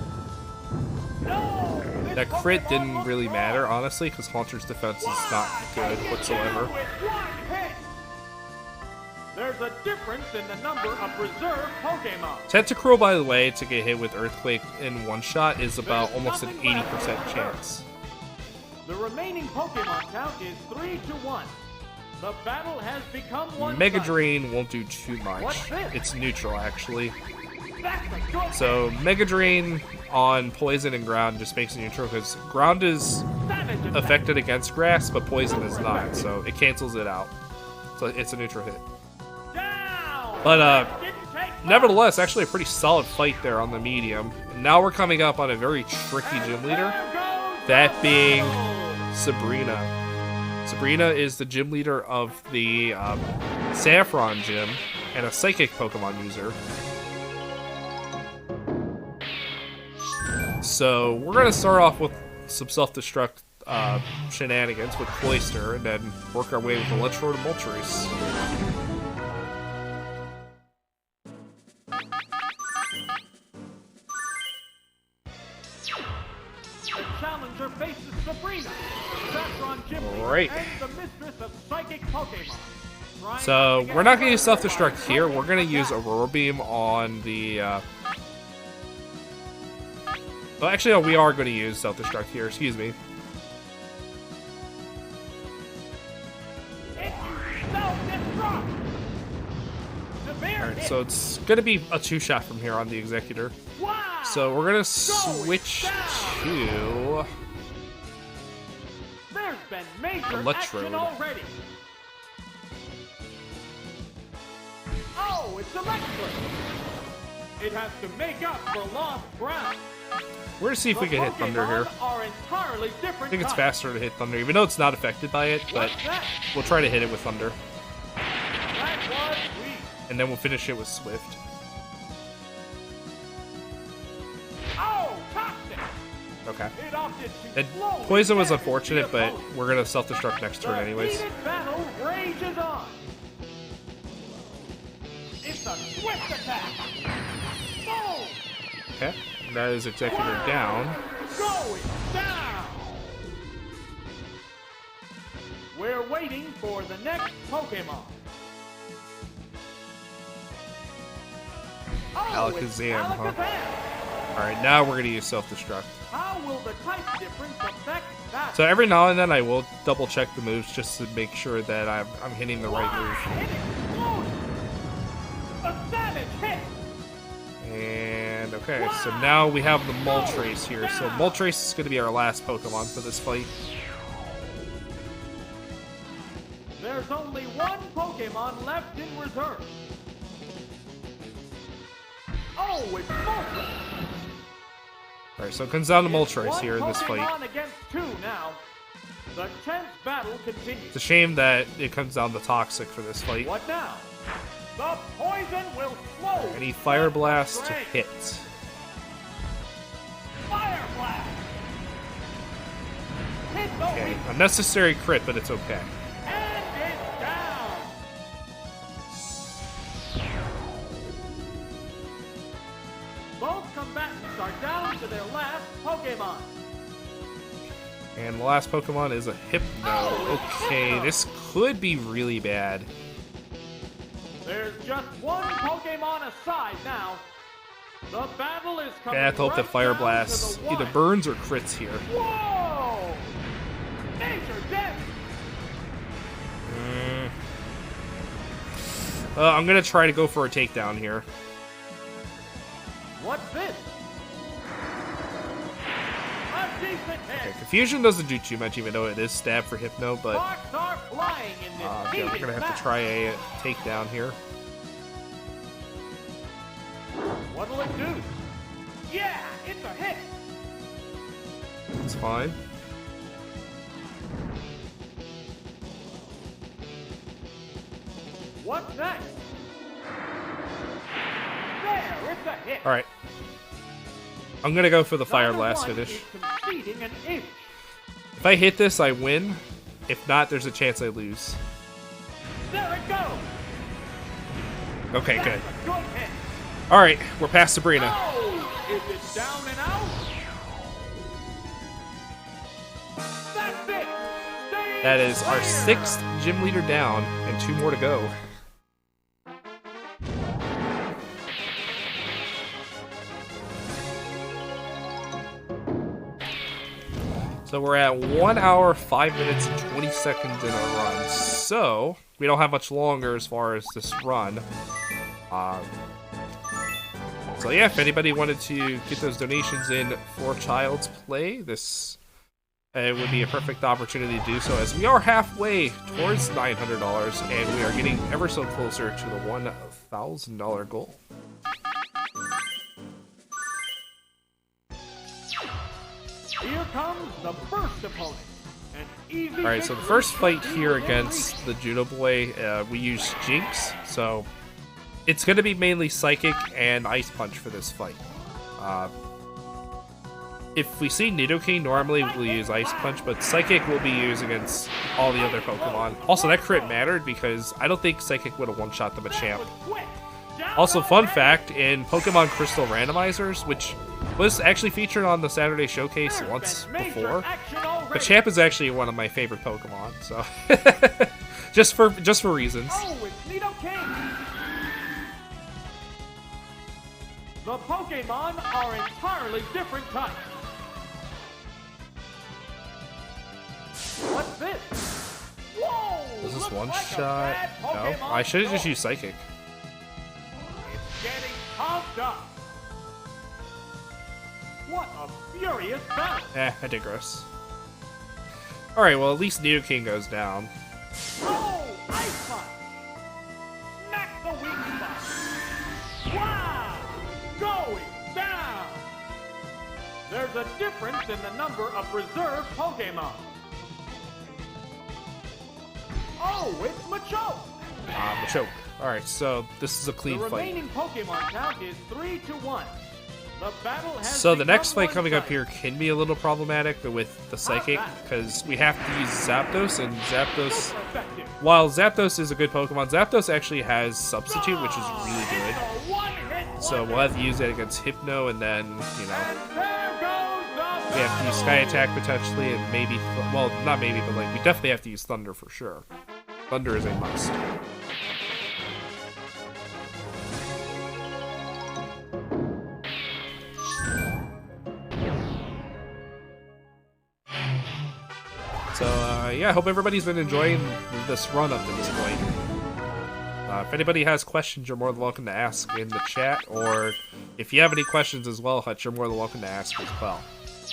No, that crit didn't really matter, honestly, because Haunter's defense is not good whatsoever. There's a difference in the number of reserve Pokemon. Tentacruel, by the way, to get hit with Earthquake in one shot is about almost an 80% chance. The remaining Pokemon count is 3-1. The battle has become one. Mega Drain won't do too much. It's neutral, actually. So Mega Drain on Poison and Ground just makes it neutral because Ground is affected against Grass, but Poison is not, so it cancels it out. So it's a neutral hit. But nevertheless, actually a pretty solid fight there on the medium. And now we're coming up on a very tricky gym leader, that being Sabrina. Sabrina is the gym leader of the Saffron gym and a Psychic Pokemon user. So we're going to start off with some self-destruct shenanigans with Cloyster and then work our way with Electrode and Moltres. The challenger faces Sabrina, Saffron gym leader Right. and the mistress of Psychic Pokemon. So we're not going to use self-destruct here. We're going to use Aurora Beam on the... Well, actually, no, we are going to use self-destruct here. Excuse me. Alright, so it's going to be a two-shot from here on the Executor. So we're going to switch to... There's been major Electrode. action already. Oh, it's Electrode. It has to make up for lost ground. We're going to see if we can hit Thunder here. I think it's faster to hit Thunder, even though it's not affected by it, but we'll try to hit it with Thunder. And then we'll finish it with Swift. Okay. And Poison was unfortunate, but we're going to self-destruct next turn anyways. Battle rages on. It's a swift attack. Boom! Okay. That is Executor down. Going down. We're waiting for the next Pokemon. Alakazam, huh? Alright, now we're going to use self-destruct. How will the type difference affect that? So every now and then I will double check the moves just to make sure that I'm hitting the right move. A savage hit. And okay, so now we have the Moltres here. So Moltres is going to be our last Pokemon for this fight. There's only one Pokemon left in reserve. Oh, it's Moltres. Alright, so it comes down to Moltres One here in this fight. Pokemon against two now. The tense battle continues. It's a shame that it comes down to Toxic for this fight. What now? The poison will slow. I need Fire Blast to strength. hit. Fire Blast. Hit the Okay, weak unnecessary crit, but it's okay. and it's down. Both combatants are down to their last Pokemon. And the last Pokemon is a Hypno. Okay, this could be really bad. There's just one Pokemon aside now. The battle is coming. I have to hope right that Fire down Blast to the either wire. burns or crits here. Whoa! Major damage. I'm gonna try to go for a takedown here. What's this? A decent Okay, hit. Confusion doesn't do too much, even though it is stab for Hypno, but Sparks are flying in this yeah, we're heated gonna have match. to try a takedown here. What'll it do? Yeah, it's a hit. It's fine. What's next? There, it's a hit. Alright. I'm gonna go for the Fire Neither Blast one finish. is conceding an inch. If I hit this, I win. If not, there's a chance I lose. There it goes. Okay, That's good. a good hit. Alright, we're past Sabrina. Oh, is it down and out? That's it. Stay That is our clear. 6th gym leader down, and 2 more to go. So we're at 1 hour, 5 minutes, and 20 seconds in our run. So, we don't have much longer as far as this run. So yeah, if anybody wanted to get those donations in for Child's Play, this it would be a perfect opportunity to do so, as we are halfway towards $900, and we are getting ever so closer to the $1,000 goal. Here comes the first opponent. An easy Alright, so the victory first fight should here be within against reach. the Juno Boy, we use Jinx, so it's going to be mainly Psychic and Ice Punch for this fight. If we see Nidoking, normally we'll use Ice Punch, but Psychic will be used against all the other Pokemon. Also, that crit mattered because I don't think Psychic would have one-shot the Machamp. Was quick. Down Also, the fun range. fact, in Pokemon Crystal Randomizers, which was actually featured on the Saturday Showcase There's once been major before, action already. Machamp is actually one of my favorite Pokemon, so just for reasons. Oh, it's Nidoking. The Pokemon are entirely different types. What's this? Whoa! Is this looks one like a shot? bad No, Pokemon I should have just storm. used Psychic. It's getting pumped up. What a furious battle! I digress. Alright, well, at least Nidoking goes down. Oh, Ice Punch! Smack the weak spot! Wow! Going down! There's a difference in the number of reserve Pokemon. Oh, it's Machoke! Machoke. Alright, so this is a The clean fight. remaining Pokemon count is 3-1. The battle has So the next become fight coming up one-sided. here can be a little problematic with the Psychic, because we have to use Zapdos, and Zapdos, Super effective. while Zapdos is a good Pokemon, Zapdos actually has Substitute, which is really It's good. a one-hit So wonder. we'll have to use that against Hypno, and then, you know, And there goes the we have to use Sky Attack potentially, and maybe, well, not maybe, but like, we definitely have to use Thunder for sure. Thunder is a must. So, yeah, I hope everybody's been enjoying this run up to this point. If anybody has questions, you're more than welcome to ask in the chat, or if you have any questions as well, Hutch, you're more than welcome to ask as well.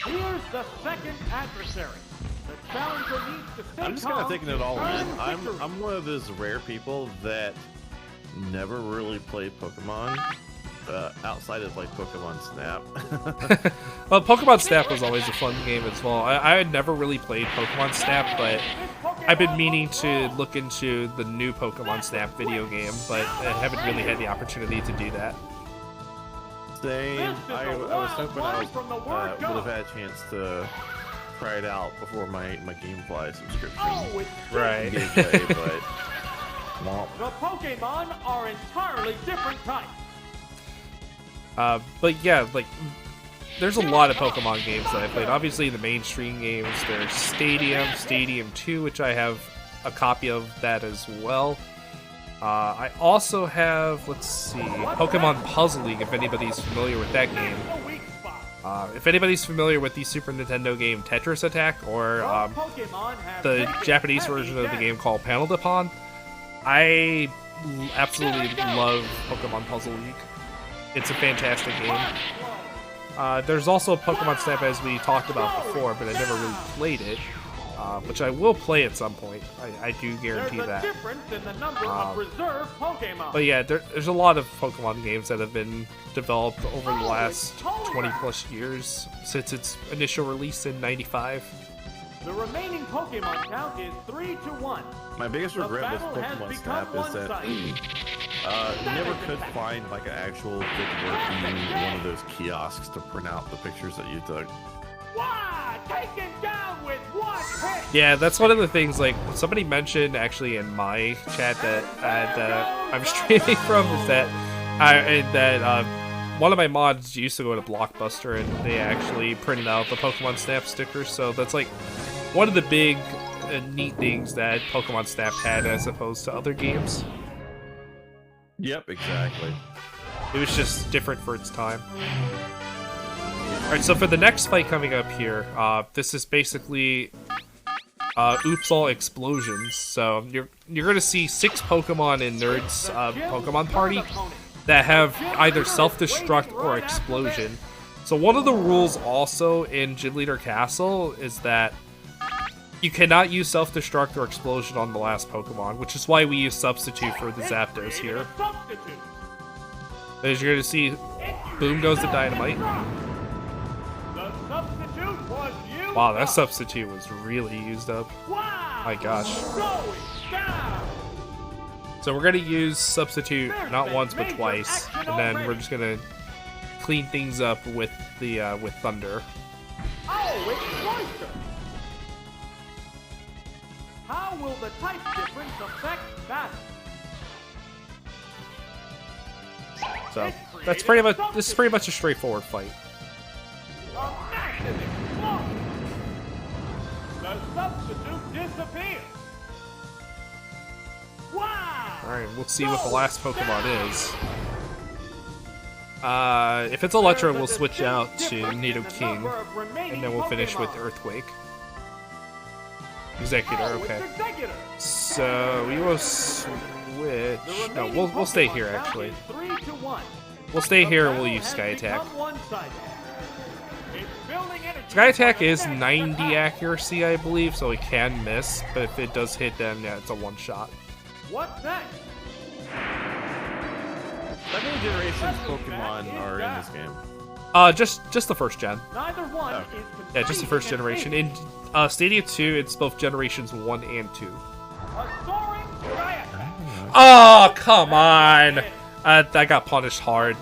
Here's the second adversary. The challenger needs to stay I'm just calm kind of taking it all to in. earn I'm victory. one of those rare people that never really played Pokemon outside of like Pokemon Snap. Well, Pokemon Snap was always a fun game as well. I had never really played Pokemon Snap, but I've been meaning to look into the new Pokemon Snap video game, but I haven't really had the opportunity to do that. Same. I was hoping I would have had a chance to try it out before my GameFly subscription. Right. Gateway, but the Pokemon are entirely different types. But yeah, like, there's a lot of Pokemon games that I played. Obviously, the mainstream games. There's Stadium, Stadium 2, which I have a copy of that as well. I also have, let's see, Pokemon Puzzle League, if anybody's familiar with that game. If anybody's familiar with the Super Nintendo game Tetris Attack, or the Japanese version of the game called Panel de Pon, I absolutely love Pokemon Puzzle League. It's a fantastic game. There's also Pokemon Snap, as we talked about before, but I never really played it, which I will play at some point. I do guarantee that. But yeah, there's a lot of Pokemon games that have been developed over the last 20 plus years since its initial release in '95. The remaining Pokemon count is 3-1. My biggest regret with Pokemon Snap is that you never could find like an actual good working one of those kiosks to print out the pictures that you took. Wow, taken down with one hit. Yeah, that's one of the things, like, somebody mentioned actually in my chat that I'm streaming from, is that one of my mods used to go to Blockbuster and they actually printed out the Pokemon Snap stickers, so that's like one of the big neat things that Pokemon Snap had as opposed to other games. Yep, exactly. It was just different for its time. Alright, so for the next fight coming up here, this is basically Oops All Explosions. So you're gonna see 6 Pokemon in Nerd's Pokemon Party that have either self-destruct or explosion. So one of the rules also in Gym Leader Castle is that you cannot use self-destruct or explosion on the last Pokemon, which is why we use Substitute for the Zapdos here. As you're gonna see, boom goes the Dynamite. Wow, that Substitute was really used up. My gosh. So we're gonna use Substitute not once but twice, and then we're just gonna clean things up with the with Thunder. How will the type difference affect that? So that's pretty much, this is pretty much a straightforward fight. A massive explosion. The Substitute disappears. Wow! Alright, we'll see what the last Pokemon is. If it's Electro, we'll switch out to Nidoking, and then we'll finish with Earthquake. Executor, okay. So we will switch. No, we'll stay here actually. We'll stay here and we'll use Sky Attack. Sky Attack is 90 accuracy, I believe, so it can miss, but if it does hit, then yeah, it's a one-shot. What's next? How many generations Pokemon are in this game? Just the first gen. Neither one is Yeah, just the first generation. In Stadium 2, it's both generations 1 and 2. Oh, come on! I got punished hard.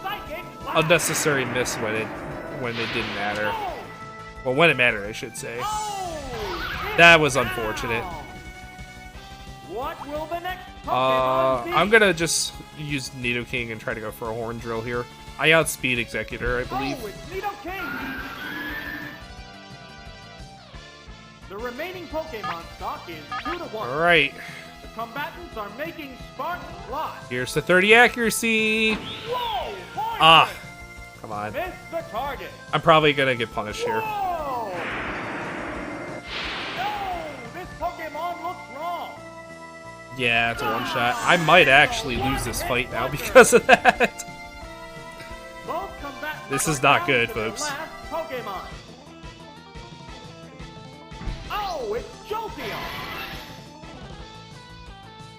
Unnecessary miss when it didn't matter. Well, when it mattered, I should say. That was unfortunate. What will the next Pokemon be? I'm gonna just use Nidoking and try to go for a Horn Drill here. I outspeed Executor, I believe. Oh, it's Nidoking! The remaining Pokemon stock is 2-1. Alright. The combatants are making sparks fly. Here's the 30 accuracy. Whoa! Ah! Come on. Missed the target. I'm probably gonna get punished here. Whoa! No! This Pokemon looks wrong. Yeah, it's a one-shot. I might actually lose this fight now because of that. Both combatants This is are not down good, to their folks. last Pokemon. Oh, it's Jolteon.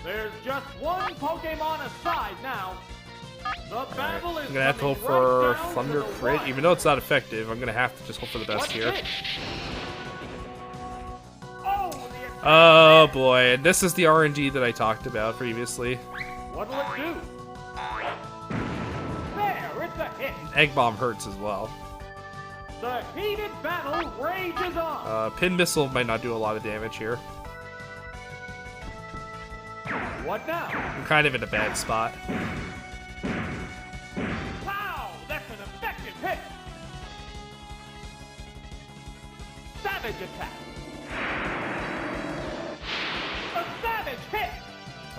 There's just one Pokemon aside now. battle is I'm gonna have to hope coming for right down Thunder to the Crit, wire. even though it's not effective. I'm gonna have to just hope for the best What's here. this? Oh, the attack. Oh boy, and this is the RNG that I talked about previously. What'll it do? There, it's a hit. Egg Bomb hurts as well. The heated battle rages on. Pin Missile might not do a lot of damage here. What now? I'm kind of in a bad spot. Pow! That's an effective hit. Savage attack. A savage hit.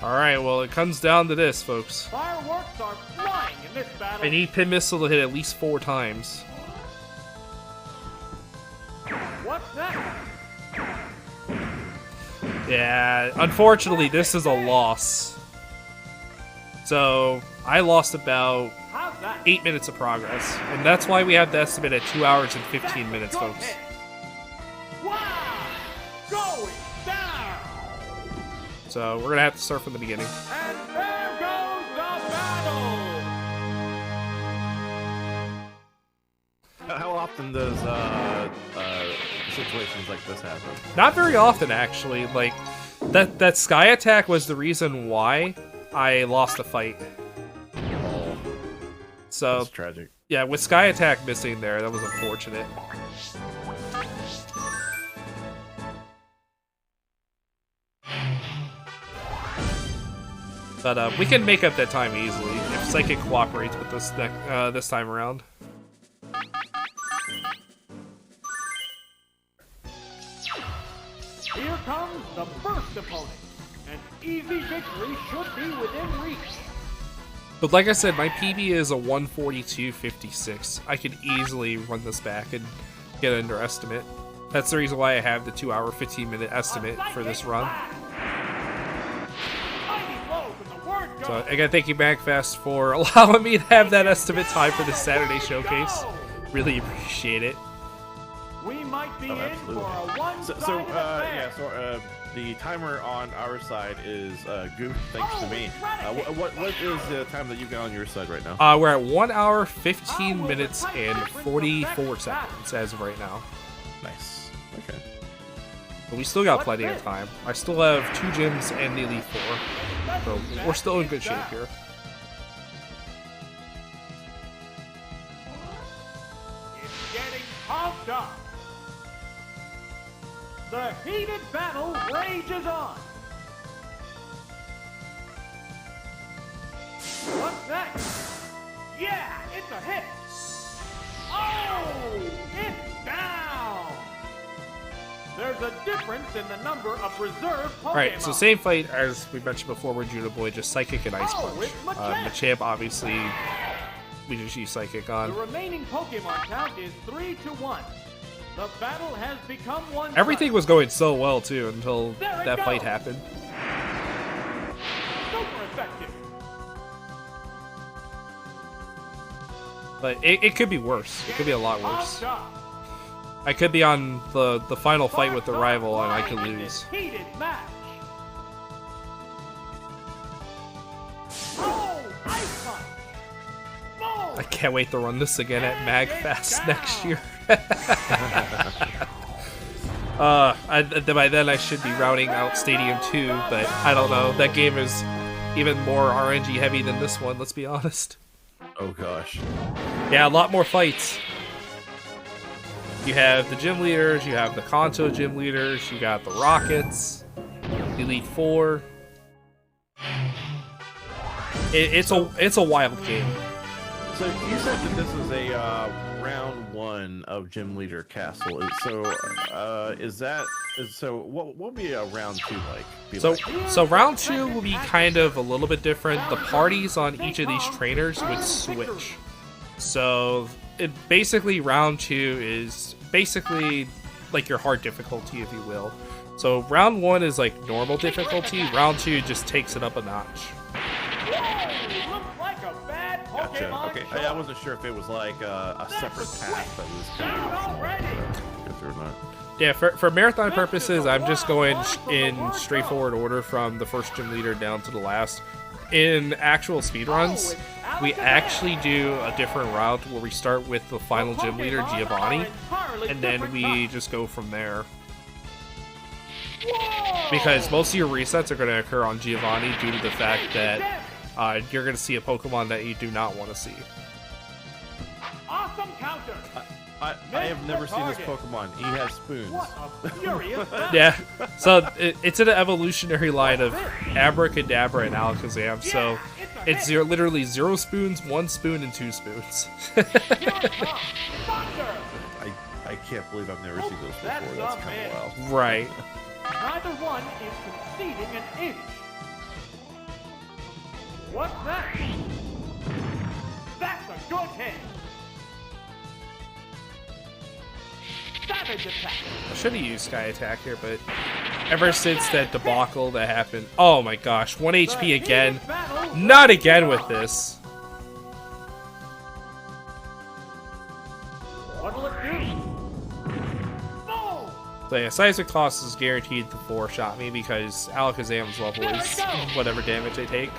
Alright, well, it comes down to this, folks. Fireworks are flying in this battle. I need Pin Missile to hit at least 4 times. What's next? Yeah, unfortunately, this is a loss. So, I lost about How's that? 8 minutes of progress. And that's why we have the estimate at 2 hours and 15 minutes, Good folks. hit. Wow! Going down. So, we're gonna have to start from the beginning. And there goes the battle. How often does situations like this happen? Not very often, actually. Like, that Sky Attack was the reason why I lost a fight. Oh, So, that's tragic. yeah, with Sky Attack missing there, that was unfortunate. But we can make up that time easily if Psychic cooperates with this this time around. Here comes the first opponent. An easy victory should be within reach. But like I said, my PB is a 142.56. I could easily run this back and get an underestimate. That's the reason why I have the 2 hour 15 minute estimate for this run. So I gotta thank you, magFAST, for allowing me to have that estimate time for this Saturday Showcase. Really appreciate it. We might be Oh, in absolutely. for a one-sided So affair. yeah, so the timer on our side is good, thanks to me. What is the time that you got on your side right now? We're at 1 hour 15 minutes and 44 seconds as of right now. Nice. Okay. But we still got plenty of time. I still have 2 gyms and the Elite 4. So we're still in good shape here. It's getting pumped up. The heated battle rages on. What's next? Yeah, it's a hit. Oh, it's down. There's a difference in the number of reserve Pokemon. Alright, so same fight as we mentioned before with Judo Boy, just Psychic and Ice Oh, Punch. it's Machamp. Machamp, obviously, we just use Psychic The on. remaining Pokemon count is 3-1. The battle has become one. Everything was going so well, too, until There it that fight goes. happened. Super effective. But it could be worse. It could be a lot worse. Pumped up. I could be on the final fight with the rival, and I could Flying in lose. this heated match. Oh, Ice Punch. Boom. I can't wait to run this again at magFAST next year. By then I should be routing out Stadium 2, but I don't know. That game is even more RNG heavy than this one, let's be honest. Oh gosh. Yeah, a lot more fights. You have the gym leaders, you have the Kanto gym leaders, you got the Rockets, Elite 4. It's a wild game. So you said that this is a round 1 of Gym Leader Castle. So what would be a round 2 like? So round 2 will be kind of a little bit different. The parties on each of these trainers would switch. So it basically round 2 is basically like your hard difficulty, if you will. So round 1 is like normal difficulty. Round 2 just takes it up a notch. Whoa, looks like a bad Gotcha. Pokemon. Okay, show. I wasn't sure if it was like a separate path that was kind Down already. of go through or not. Yeah, for marathon purposes, I'm just going in straightforward order from the first gym leader down to the last. In actual speedruns, we actually do a different route where we start with the final gym leader, Giovanni, and then we just go from there. Because most of your resets are going to occur on Giovanni due to the fact that you're going to see a Pokemon that you do not want to see. Awesome counter. I have never seen this Pokemon. He has spoons. What a furious Yeah, so it's an evolutionary line of Abracadabra and Alakazam, so it's literally 0 spoons, 1 spoon, and 2 spoons. I can't believe I've never seen those before. That's kind of wild. Right. Neither one is conceding an inch. What's that? That's a good hit. Savage attack. I should have used Sky Attack here, but ever since that debacle that happened... Oh my gosh, 1 HP again. Not again with this. What'll it do? Boom! So yeah, Seismic Toss is guaranteed to 4-shot me because Alakazam's level is whatever damage they take.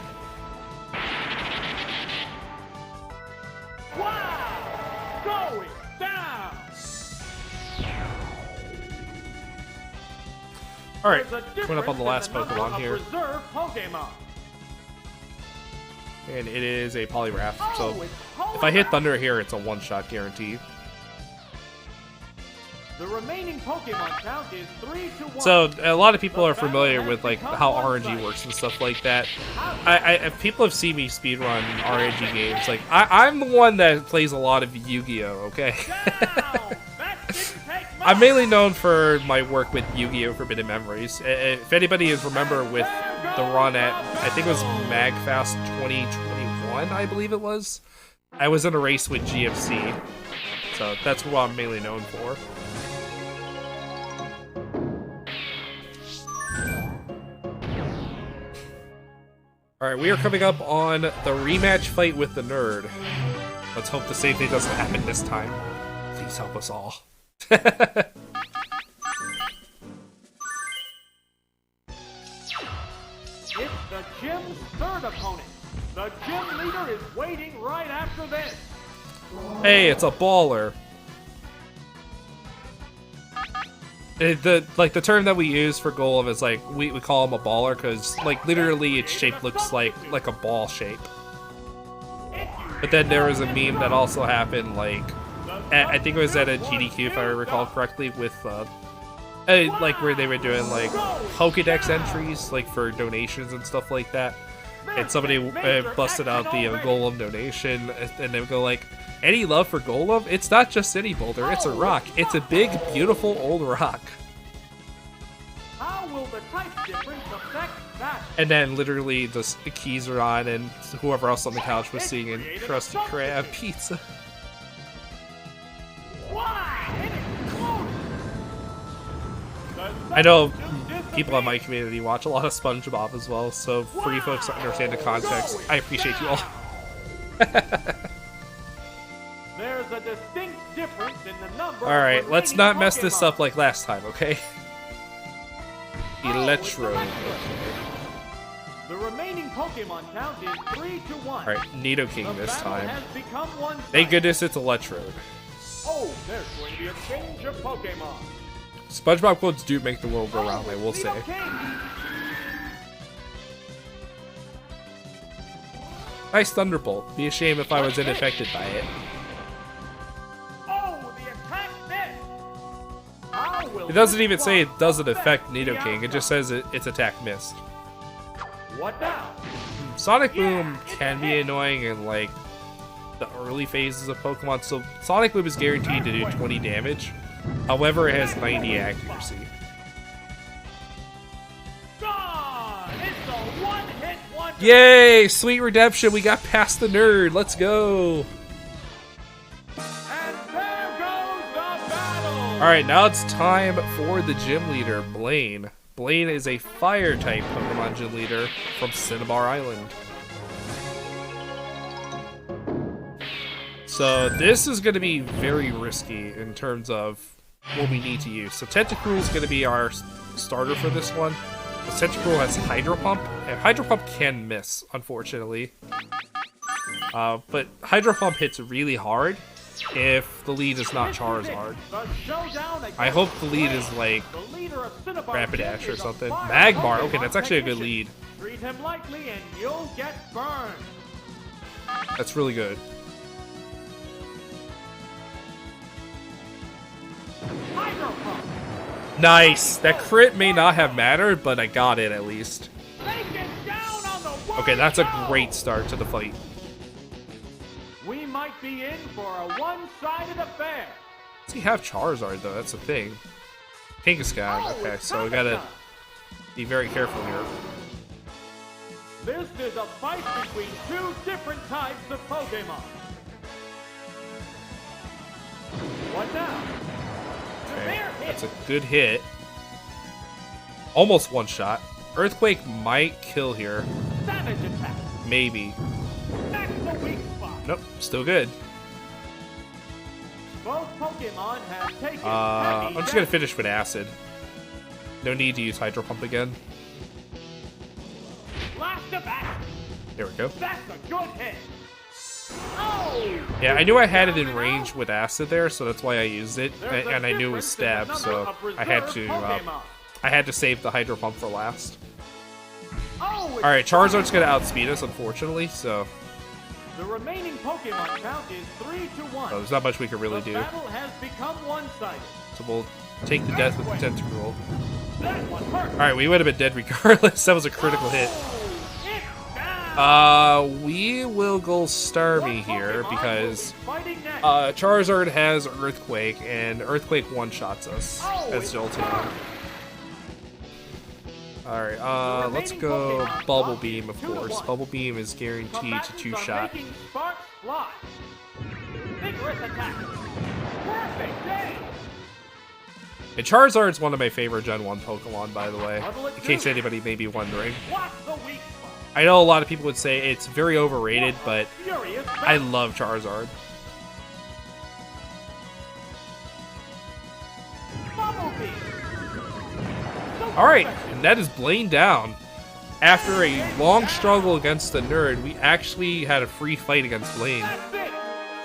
Wow! Going down! Alright, coming up on the last Pokemon here. Reserve Pokemon. And it is a Poliwrath, so if I hit Thunder here, it's a 1-shot guarantee. The remaining Pokemon count is 3-1. So a lot of people are familiar with like how RNG works and stuff like that. If people have seen me speedrun RNG games, like I'm the one that plays a lot of Yu-Gi-Oh. Okay. I'm mainly known for my work with Yu-Gi-Oh! Forbidden Memories. If anybody is remember with the run at, I think it was magFAST 2021, I believe it was. I was in a race with GFC, so that's what I'm mainly known for. Alright, we are coming up on the rematch fight with the nerd. Let's hope the same thing doesn't happen this time. Please help us all. It's the gym's third opponent. The gym leader is waiting right after this. Hey, it's a baller. The term that we use for Golem is like we call him a baller because like literally its shape looks like a ball shape. But then there was a meme that also happened like I think it was at a GDQ if I recall correctly with like where they were doing like Pokédex entries like for donations and stuff like that, and somebody busted out the Golem donation and they would go like, any love for Golem? It's not just any boulder, it's a rock. It's a big, beautiful old rock. How will the type difference affect that? And then literally the keys are on and whoever else on the couch was singing Krusty Krab Pizza. I know people in my community watch a lot of SpongeBob as well, so for you folks that understand the context, I appreciate you all. There's a distinct difference in the number. Alright, let's not mess this up like last time, okay? Electrode. The remaining Pokemon count is 3-1. Alright, Nidoking this time. Thank Thank goodness it's Electrode. Oh, there's going to be a change of Pokemon. SpongeBob quotes do make the world go round, I will say. Nice Thunderbolt. Be a shame if I was unaffected by it. Oh, the attack missed. It doesn't even say it doesn't affect Nidoking, it just says its attack missed. What now? Sonic Boom can be annoying in like the early phases of Pokemon, so Sonic Boom is guaranteed to do 20 damage. However, it has 90 accuracy. Gone! It's a one-hit wonder. Yay! Sweet redemption, we got past the nerd, let's go! And there goes the battle! Alright, now it's time for the gym leader, Blaine. Blaine is a fire-type Pokemon gym leader from Cinnabar Island. So this is going to be very risky in terms of what we need to use. So Tentacruel is going to be our starter for this one. The Tentacruel has Hydro Pump, and Hydro Pump can miss, unfortunately. But Hydro Pump hits really hard if the lead is not Charizard. I hope the lead is like Rapidash or something. Magmar, okay, that's actually a good lead. Treat him lightly and you'll get burned. That's really good. Hydro Pump. Nice! That crit may not have mattered, but I got it at least. Okay, that's a great start to the fight. We might be in for a one-sided affair. Does he have Charizard though? That's the thing. Kangaskhan. Okay, so we gotta be very careful here. This is a fight between two different types of Pokemon. What now? Okay, that's a good hit. Almost one shot. Earthquake might kill here. Savage attack. Maybe. That's the weak spot. Nope, still good. Both Pokemon have taken I'm just gonna finish with Acid. No need to use Hydro Pump again. Blast of Acid. There we go. That's a good hit. Oh! Yeah, I knew I had it in range with Acid there, so that's why I used it, and I knew it was Stab, so I had to save the Hydro Pump for last. Alright, Charizard's gonna outspeed us, unfortunately, so... The remaining Pokemon count is 3-1. Oh, there's not much we can really The do. battle has become one-sided. So we'll take the death with the Tentacruel. That one hurt. Alright, we would have been dead regardless. That was a critical hit. It's down. We will go Starmie here because Charizard has Earthquake, and Earthquake one-shots us as Jolteon. Alright, let's go Bubble Beam, of course. Bubble Beam is guaranteed to two-shot. And Charizard's one of my favorite Gen 1 Pokemon, by the way, in case anybody may be wondering. I know a lot of people would say it's very overrated, but I love Charizard. Alright, and that is Blaine down. After a long struggle against the nerd, we actually had a free fight against Blaine,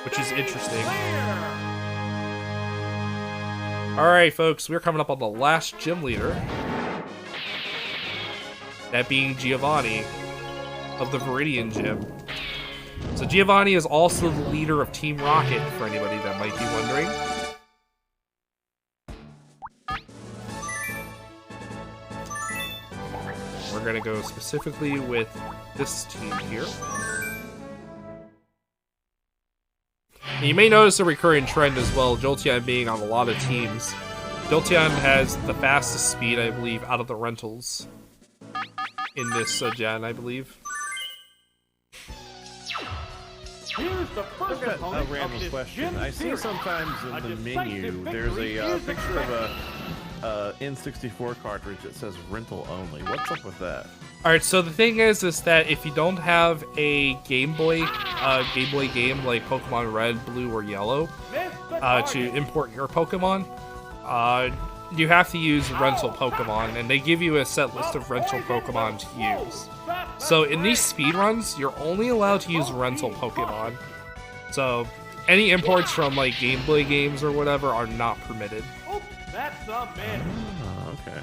which is interesting. Alright, folks, we're coming up on the last gym leader. That being Giovanni of the Viridian Gym. So Giovanni is also the leader of Team Rocket, for anybody that might be wondering. We're gonna go specifically with this team here. And you may notice a recurring trend as well, Jolteon being on a lot of teams. Jolteon has the fastest speed, I believe, out of the rentals in this gen, I believe. Here's the first I've got a random question. I see sometimes in the menu there's a picture of a N64 cartridge that says rental only. What's up with that? Alright, so the thing is that if you don't have a Game Boy game like Pokemon Red, Blue, or Yellow to import your Pokemon, you have to use rental Pokemon, and they give you a set list of rental Pokemon to use. So in these speedruns, you're only allowed to use rental Pokemon. So any imports from like Game Boy games or whatever are not permitted. That's a miss. Oh, okay.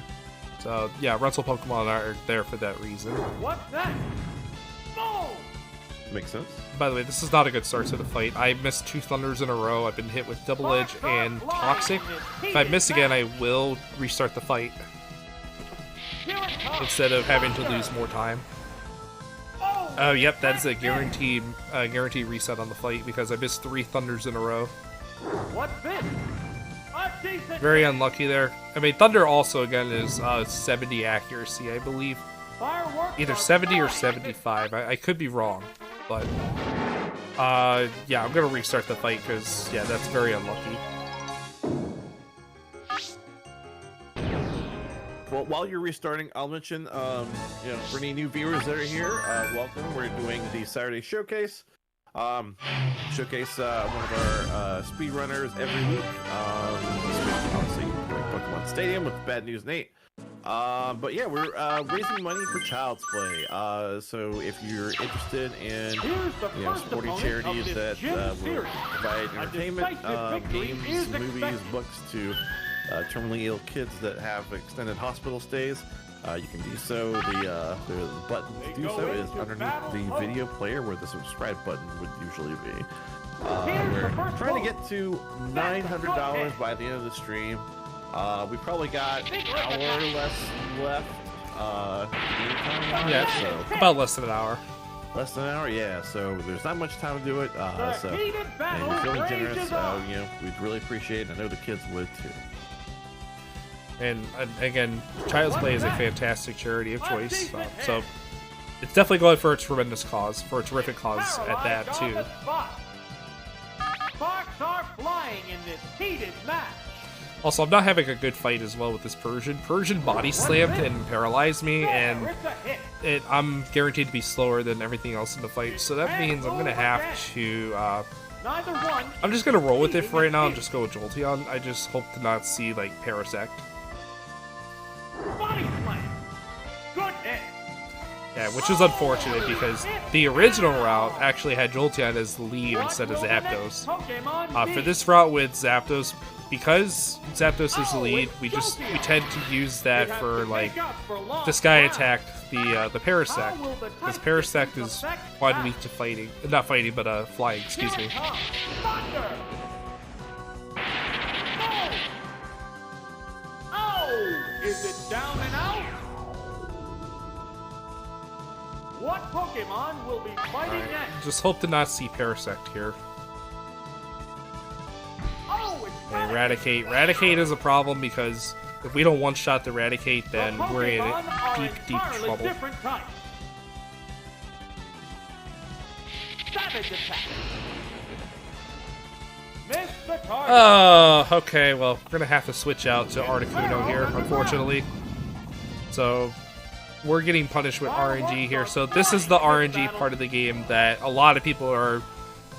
So yeah, rental Pokemon are there for that reason. What's that? Boom! Makes sense. By the way, this is not a good start to the fight. I missed 2 Thunders in a row. I've been hit with Double Edge and Toxic. If I miss again, I will restart the fight instead of having to lose more time. Oh, yep, that is a guaranteed reset on the fight because I missed 3 Thunders in a row. What's this? Very unlucky there. I mean, Thunder also, again, is 70 accuracy, I believe. Either 70 or 75. I could be wrong. But, yeah, I'm going to restart the fight because, yeah, that's very unlucky. Well, while you're restarting, I'll mention, for any new viewers that are here, welcome. We're doing the Saturday Showcase. Showcase one of our speedrunners every week. This week, obviously, doing Pokemon Stadium with Bad News Nate. But yeah, we're raising money for Child's Play. So if you're interested in supporting charities that will provide entertainment, games, movies, books to terminally ill kids that have extended hospital stays, you can do so. The button to do so is underneath the video player where the subscribe button would usually be. We're trying to get to $900 by the end of the stream. We probably got an hour or less left. Yeah, so about less than an hour. Less than an hour, yeah. So there's not much time to do it. And you're feeling generous, we'd really appreciate it. I know the kids would too. And again, Child's Play is a fantastic charity of choice. So it's definitely going for a tremendous cause, for a terrific cause at that too. Sparks are flying in this heated match. Also, I'm not having a good fight as well with this Persian. Persian body slammed and paralyzed me, and I'm guaranteed to be slower than everything else in the fight. So that means I'm gonna have to. I'm just gonna roll with it for right now and just go with Jolteon. I just hope to not see like Parasect. Body slam. Good hit. Yeah, which is unfortunate because the original route actually had Jolteon as the lead instead of Zapdos. For this route with Zapdos, because Zapdos is the lead, we tend to use that for like this guy attacked the Parasect, because Parasect is quite weak to fighting, not fighting, but flying. Excuse me. Oh, is it down and out? What Pokemon will be fighting next? Just hope to not see Parasect here. And Eradicate. Eradicate is a problem because if we don't one-shot the Eradicate, then we're in deep, deep trouble. Oh, okay, well, we're gonna have to switch out to Articuno here, unfortunately. So, we're getting punished with RNG here. So this is the RNG part of the game that a lot of people are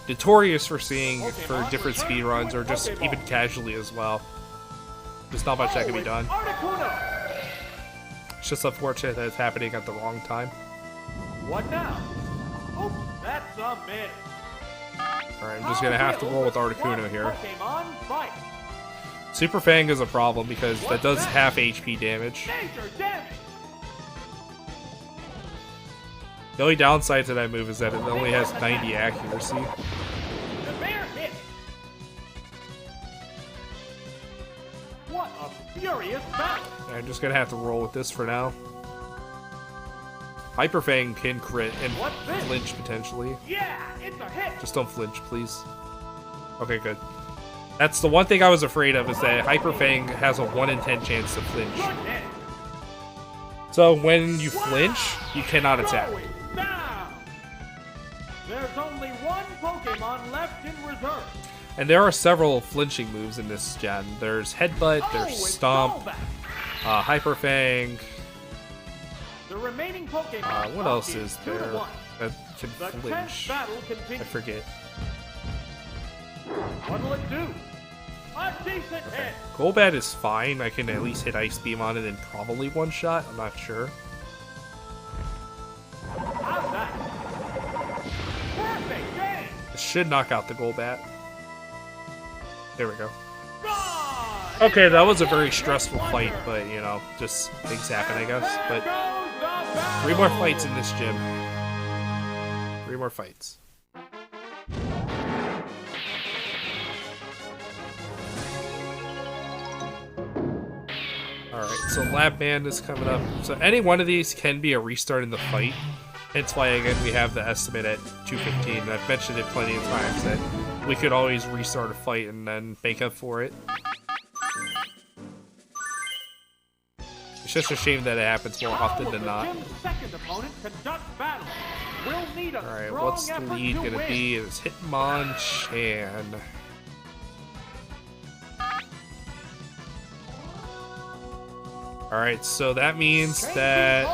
notorious for seeing for different speedruns, or just even casually as well. There's not much that can be done. It's just unfortunate that it's happening at the wrong time. What now? Oops, that's a miss. Alright, I'm just gonna have to roll with Articuno here. Super Fang is a problem because that does half HP damage. The only downside to that move is that it only has 90 accuracy. What a furious battle! I'm just gonna have to roll with this for now. Hyper Fang can crit and flinch potentially. Yeah, it's a hit. Just don't flinch, please. Okay, good. That's the one thing I was afraid of, is that Hyper Fang has a 1 in 10 chance to flinch. So when you flinch, you cannot attack. There's only one Pokemon left in reserve. And there are several flinching moves in this gen. There's Headbutt, there's Stomp, Hyper Fang. The remaining Pokemon what else is there that can flinch? I forget. What'll it do? A decent hit. Golbat is fine. I can at least hit Ice Beam on it and probably one shot. I'm not sure. How's that? Perfect game. It should knock out the Golbat. There we go. Okay, that was a very stressful fight, but you know, just things happen, I guess. But 3 more fights in this gym. 3 more fights. Alright, so Lab Band is coming up. So any one of these can be a restart in the fight. Hence why, again, we have the estimate at 215. And I've mentioned it plenty of times that we could always restart a fight and then make up for it. It's just a shame that it happens more often than not. Alright, what's the lead gonna be? It's Hitmonchan. Alright, so that means that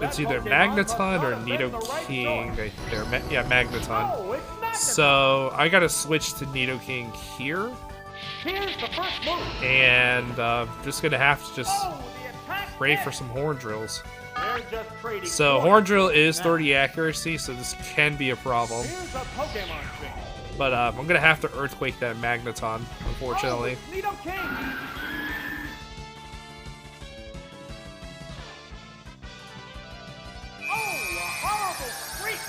it's either Magneton or Nidoking. Yeah, Magneton. So I gotta switch to Nidoking here. And just gonna have to just ready for some horn drills. They're just trading So points. horn drill is 30 accuracy, so this can be a problem. Here's a Pokemon thing. But I'm gonna have to earthquake that magneton, unfortunately. Oh, Nido King. Oh, a horrible freak.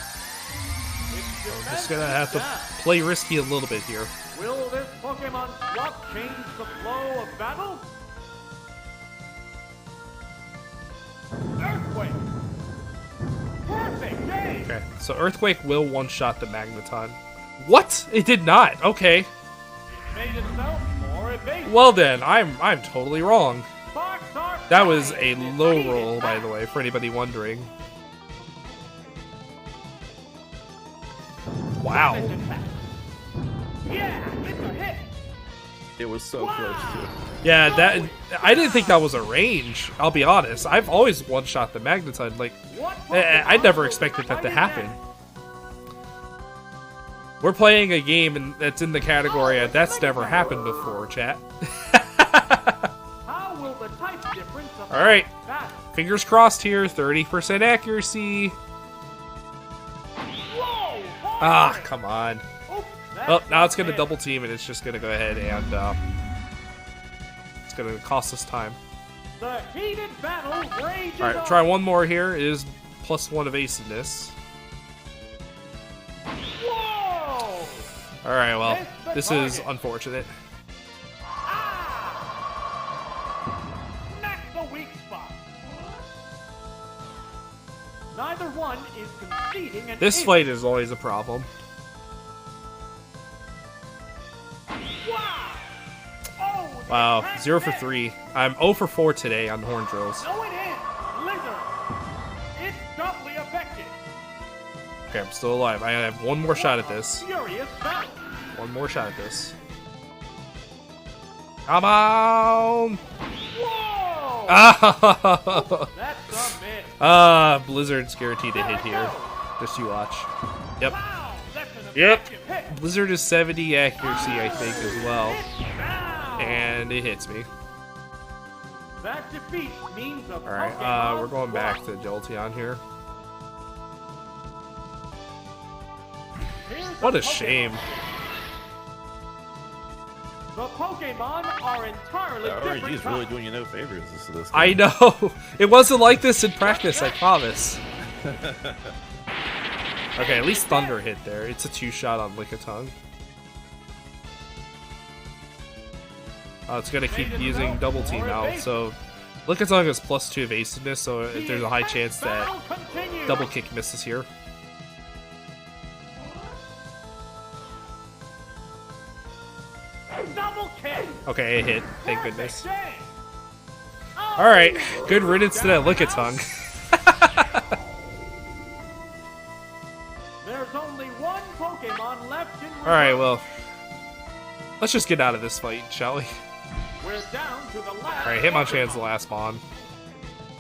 I'm just gonna have to play risky a little bit here. Will this Pokemon swap change the flow of battle? Earthquake. Perfect game. Okay, so earthquake will one-shot the magneton. What? It did not. Okay. Made itself more evasive. Well then, I'm totally wrong. Sparks are That was a flying in low this roll, heated by the battle. way, for anybody wondering. Wow. Savage attack. Yeah, it's a hit. It was so close to. Yeah, that I didn't think that was a range. I'll be honest. I've always one-shot the magneton. Like, What I never Pokemon expected that to will happen. fight We're playing a game that's in the category of that's never happened before, chat. next? How will the type difference affect All right. battle? Fingers crossed here. 30% accuracy. Whoa! Ah, horrid. come on. Oops, Oh, that's now it's not going to fair. double team, and it's just going to go ahead and it's going to cost us time. The heated battle rages All right, on. try one more here. It is +1 evasiveness. Whoa! All right, well, Missed the this is target. unfortunate. Ah! Smack the weak spot. Neither one is conceding an This inch. fight is always a problem. Wow! Oh, the Wow, attack 0 for net. 3. I'm 0 for 4 today on horn drills. No, it is. Blizzard. It's doubly effective. Okay, I'm still alive. I have one more shot at this. Furious battle. One more shot at this. Come on! Whoa! Ah! That's a miss. Blizzard's guaranteed to hit here. Just you watch. Yep. Wow, that's an Yep. effective hit. Blizzard is 70 accuracy, I think, as well. It's down. And it hits me. That defeat means a Alright, Pokemon we're going back won. to Jolteon here. Here's What the a shame. The Pokemon are entirely different RNG is really types. doing you no favors this game. I know! It wasn't like this in practice, I promise. Okay, at least Thunder hit there. It's a 2-shot on Lickitung. It's gonna keep using Double Team out, so Lickitung is +2 evasiveness, so there's a high chance that Battle continues. Double Kick misses here. Double kick. Okay, it hit. Thank Perfect goodness. game. Oh, Alright, good riddance to that Lickitung. There's only one Pokemon left in Alright, reserve. well, let's just get out of this fight, shall we? We're down to the last. Alright, Hitmonchan's Pokemon. the last spawn.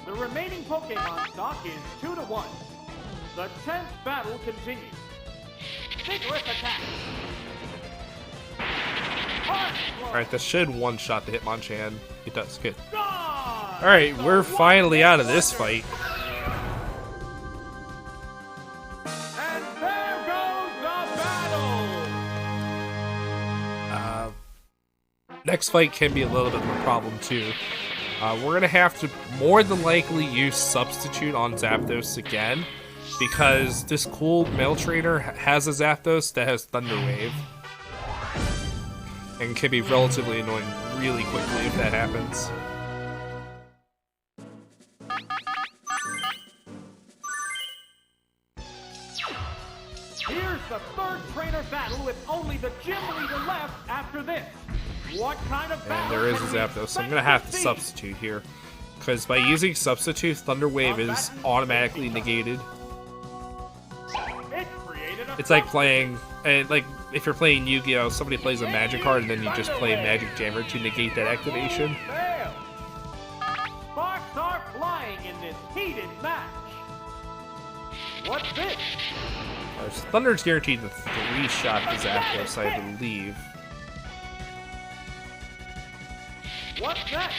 The remaining Pokemon stock is 2-1. The 10th battle continues. Vigorous attack. Alright, that should one-shot the Hitmonchan. It does, good. Gone! Alright, The we're finally out of Wonder. this fight. And there goes the battle! Next fight can be a little bit of a problem, too. We're gonna have to more than likely use Substitute on Zapdos again, because this cool male trainer has a Zapdos that has Thunder Wave. And can be relatively annoying really quickly if that happens. Here's the third trainer battle with only the gym leader left after this. What kind of And battle there is a can we Zapdos, so I'm expect gonna have to see? substitute here. Because by using Substitute, Thunder Wave is automatically negated. It created a It's like playing, like if you're playing Yu-Gi-Oh, somebody plays a Magic card and then you just play Magic Jammer to negate that activation. Fail. Sparks are flying in this heated match. What's this? Thunder's guaranteed the 3-shot to Zapdos, I believe. What's that?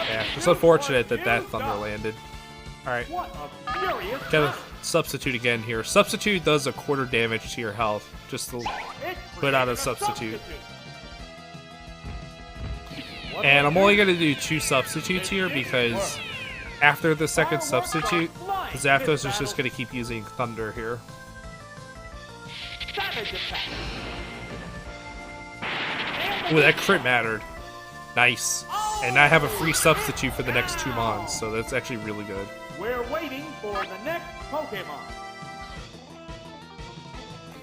Yeah, it's unfortunate that that thunder landed. Alright, What a furious gotta substitute again here. Substitute does a quarter damage to your health, just to It put out a creates substitute. What And will I'm only you- gonna do 2 substitutes here because after the second substitute, Zapdos is just gonna keep using thunder here. Savage attack. Ooh, that crit mattered. Nice. And I have a free substitute for the next 2 mons, so that's actually really good. We're waiting for the next Pokemon.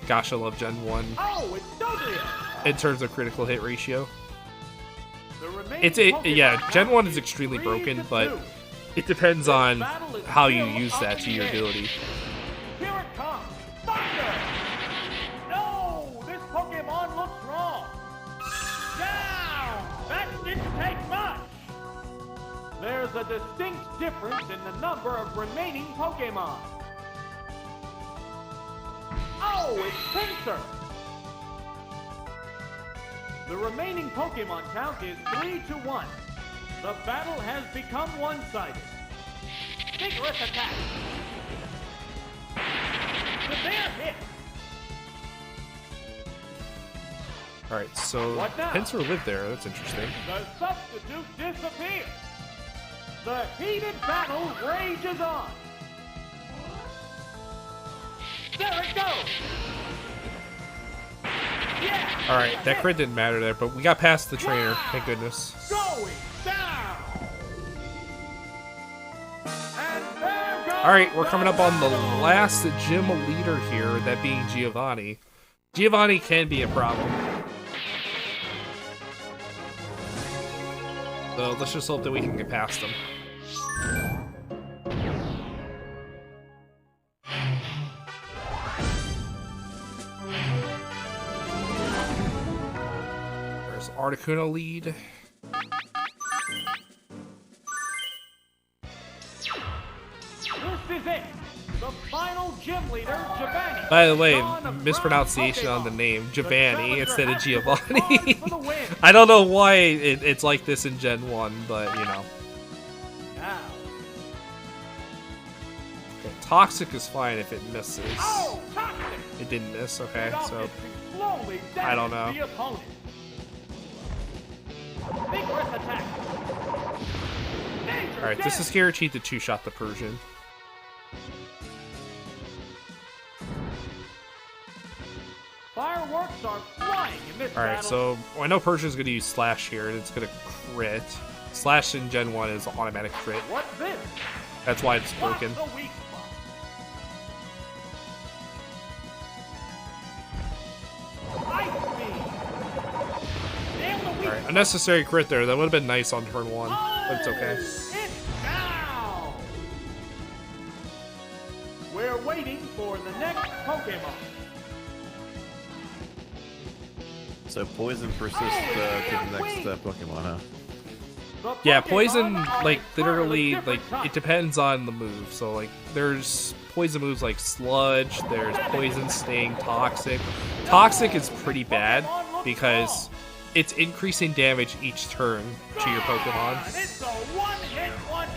Gosh, I love Gen 1 Oh, it's Dodrio. in terms of critical hit ratio. The remaining It's yeah, Pokemon Gen 1 count is is extremely 3 broken, to but 2. it depends on Battle is how you still use up that in to the your air. ability. Here it comes. Thunder. No, this Pokemon looks wrong. Down. That didn't take much. There's a distinct difference in the number of remaining Pokemon. Oh, it's Pinsir. The remaining Pokemon count is 3 to 1. The battle has become one-sided. Vigorous attack. The bear hit. Alright, so What now? Pinsir lived there, that's interesting. The substitute disappears. The heated battle rages on. There it goes. Yeah. Alright, that crit didn't matter there, but we got past the trainer, thank goodness. Going down. And there goes Alright, we're coming up on the battle. last gym leader here, that being Giovanni. Giovanni can be a problem. So let's just hope that we can get past him. There's Articuno lead. This is it. The final gym leader, Giovanni. By the way, Dawn of mispronunciation Brown on the Pokemon. name, The Giovanni challenger instead of has to Giovanni. respond for the win. I don't know why it's like this in Gen 1, but you know. Now. Okay, Toxic is fine if it misses. Oh, toxic. It didn't miss, okay, Stop so it to slowly I don't damage know. The opponent. Vigorous attack. Major alright, this damage. is guaranteed to 2-shot the Persian. Fireworks are flying in this Alright, battle. so I know Persian's gonna use Slash here, and it's gonna crit. Slash in Gen 1 is automatic crit. What's this? That's why it's What's broken. the weak spot? Ice beam. Damn the weak Alright, unnecessary crit there. That would have been nice on turn 1, but it's okay. It's down. We're waiting for the next Pokemon. So poison persists to the next Pokemon, huh? The Yeah, Pokemon poison, are like, entirely literally, different like, types. it depends on the move. So, like, there's poison moves like Sludge, there's Poison, Sting, Toxic. Toxic is pretty bad because it's increasing damage each turn to your Pokemon. And it's a one-hit wonder.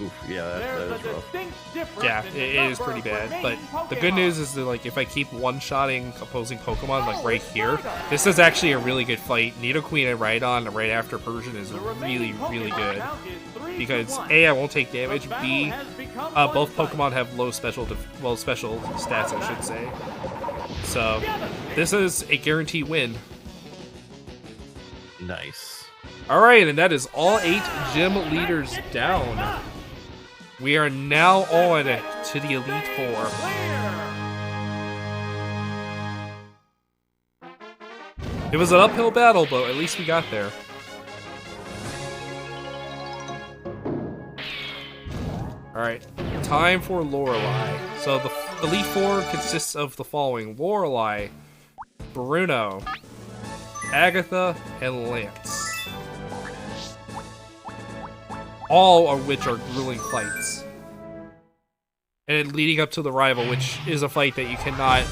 Oof, yeah, that There's a is rough. distinct difference Yeah, in the it is number pretty of bad. But remaining the good Pokemon. news is that, like, if I keep one-shotting opposing Pokemon, like, right here, this is actually a really good fight. Nidoqueen and Rhydon right after Persian is The really, remaining really Pokemon good. count is 3 to Because 1. A, I won't take damage, The battle B, has become both one-sided. Pokemon have low special, special stats, I should say. So, this is a guaranteed win. Nice. Alright, and that is all 8 gym leaders down. We are now on to the Elite Four. It was an uphill battle, but at least we got there. Alright, time for Lorelei. So the Elite Four consists of the following: Lorelei, Bruno, Agatha, and Lance. All of which are grueling fights. And leading up to the rival, which is a fight that you cannot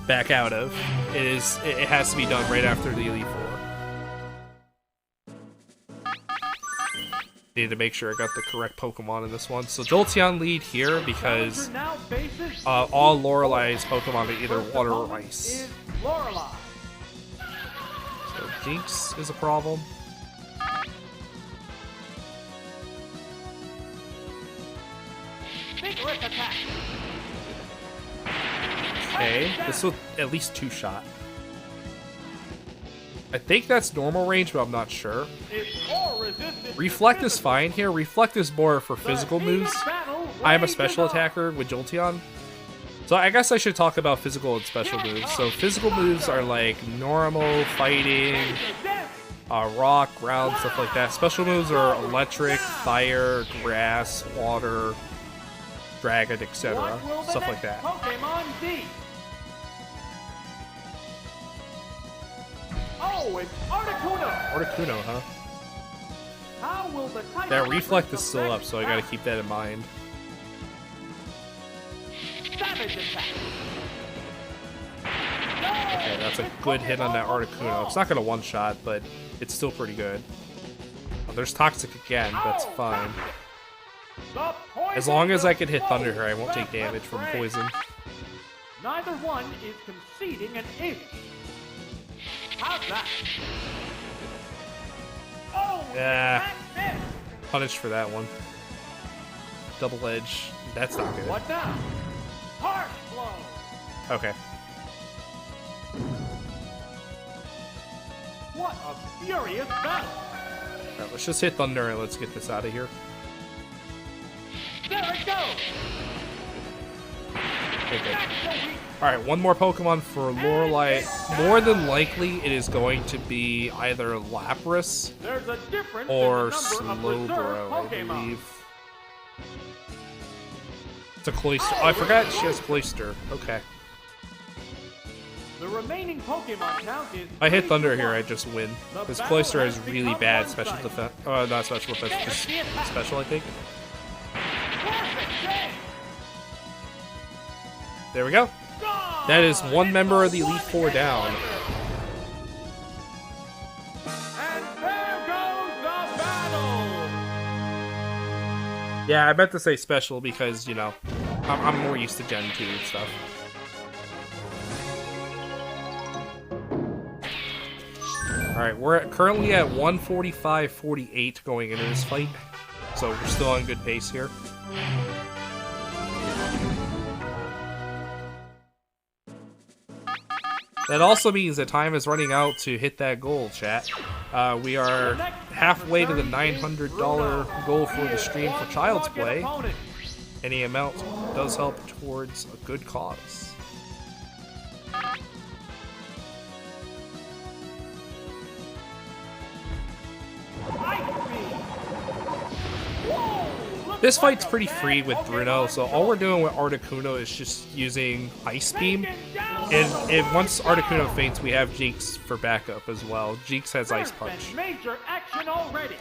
back out of. It has to be done right after the Elite Four. Need to make sure I got the correct Pokemon in this one. So Jolteon lead here because all Lorelai's Pokemon are either water or ice. So Jinx is a problem. Okay, this was at least 2-shot. I think that's normal range, but I'm not sure. Reflect is fine here. Reflect is more for physical moves. I am a special attacker with Jolteon. So I guess I should talk about physical and special moves. So physical moves are like normal, fighting, rock, ground, stuff like that. Special moves are electric, fire, grass, water, dragon, etc. Stuff like that. Oh, it's Articuno! Articuno, huh? How will the that reflect is still up, so I gotta keep that in mind. Okay, that's a good hit on that Articuno. It's not gonna one-shot, but it's still pretty good. Oh, there's Toxic again, but that's fine. As long as I can hit Thunder here, I won't take damage from poison. Neither one is conceding an inch. How's that? Oh, yeah. Punished for that one. Double edge. That's not good. What now? Harsh blow. Okay. What a furious battle. Alright, let's just hit Thunder and let's get this out of here. There it goes. Okay. Alright, one more Pokemon for Lorelai. More than likely, it is going to be either Lapras or Slowbro, I believe. It's a Cloyster. Oh, I forgot she has Cloyster. Okay. The remaining Pokemon count is I hit Thunder here, I just win. Because Cloyster has really bad special defense. Oh, not special defense, just special, I think. There we go. That is one member of the Elite Four down. And there goes the battle. Yeah, I meant to say special because, you know, I'm more used to Gen 2 and stuff. Alright, we're currently at 145-48 going into this fight. So we're still on good pace here. That also means that time is running out to hit that goal, chat. We are halfway to the $900 goal for the stream for Child's Play. Any amount does help towards a good cause. This fight's pretty free with Bruno, so all we're doing with Articuno is just using Ice Beam. And once Articuno faints, we have Jinx for backup as well. Jinx has Ice Punch.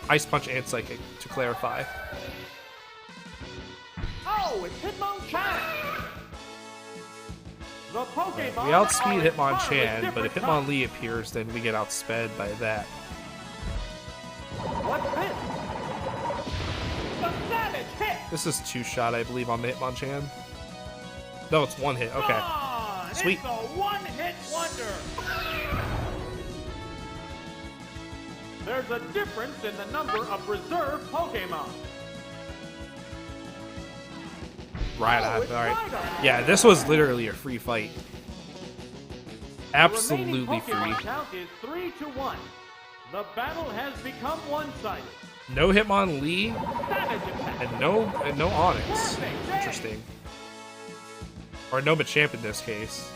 Ice Punch and Psychic, to clarify. Oh, it's Hitmonchan! We outspeed Hitmonchan, but if Hitmonlee appears, then we get outsped by that. What's this? The savage hit! This is 2-shot, I believe, on the Hitmonchan. No, it's 1 hit. Okay. Sweet. It's a one-hit wonder. There's a difference in the number of reserve Pokemon. Right on. Alright. Yeah, this was literally a free fight. Absolutely free. The count is 3-1. The battle has become one-sided. No Hitmonlee and no Onyx. Interesting. Or no Machamp in this case.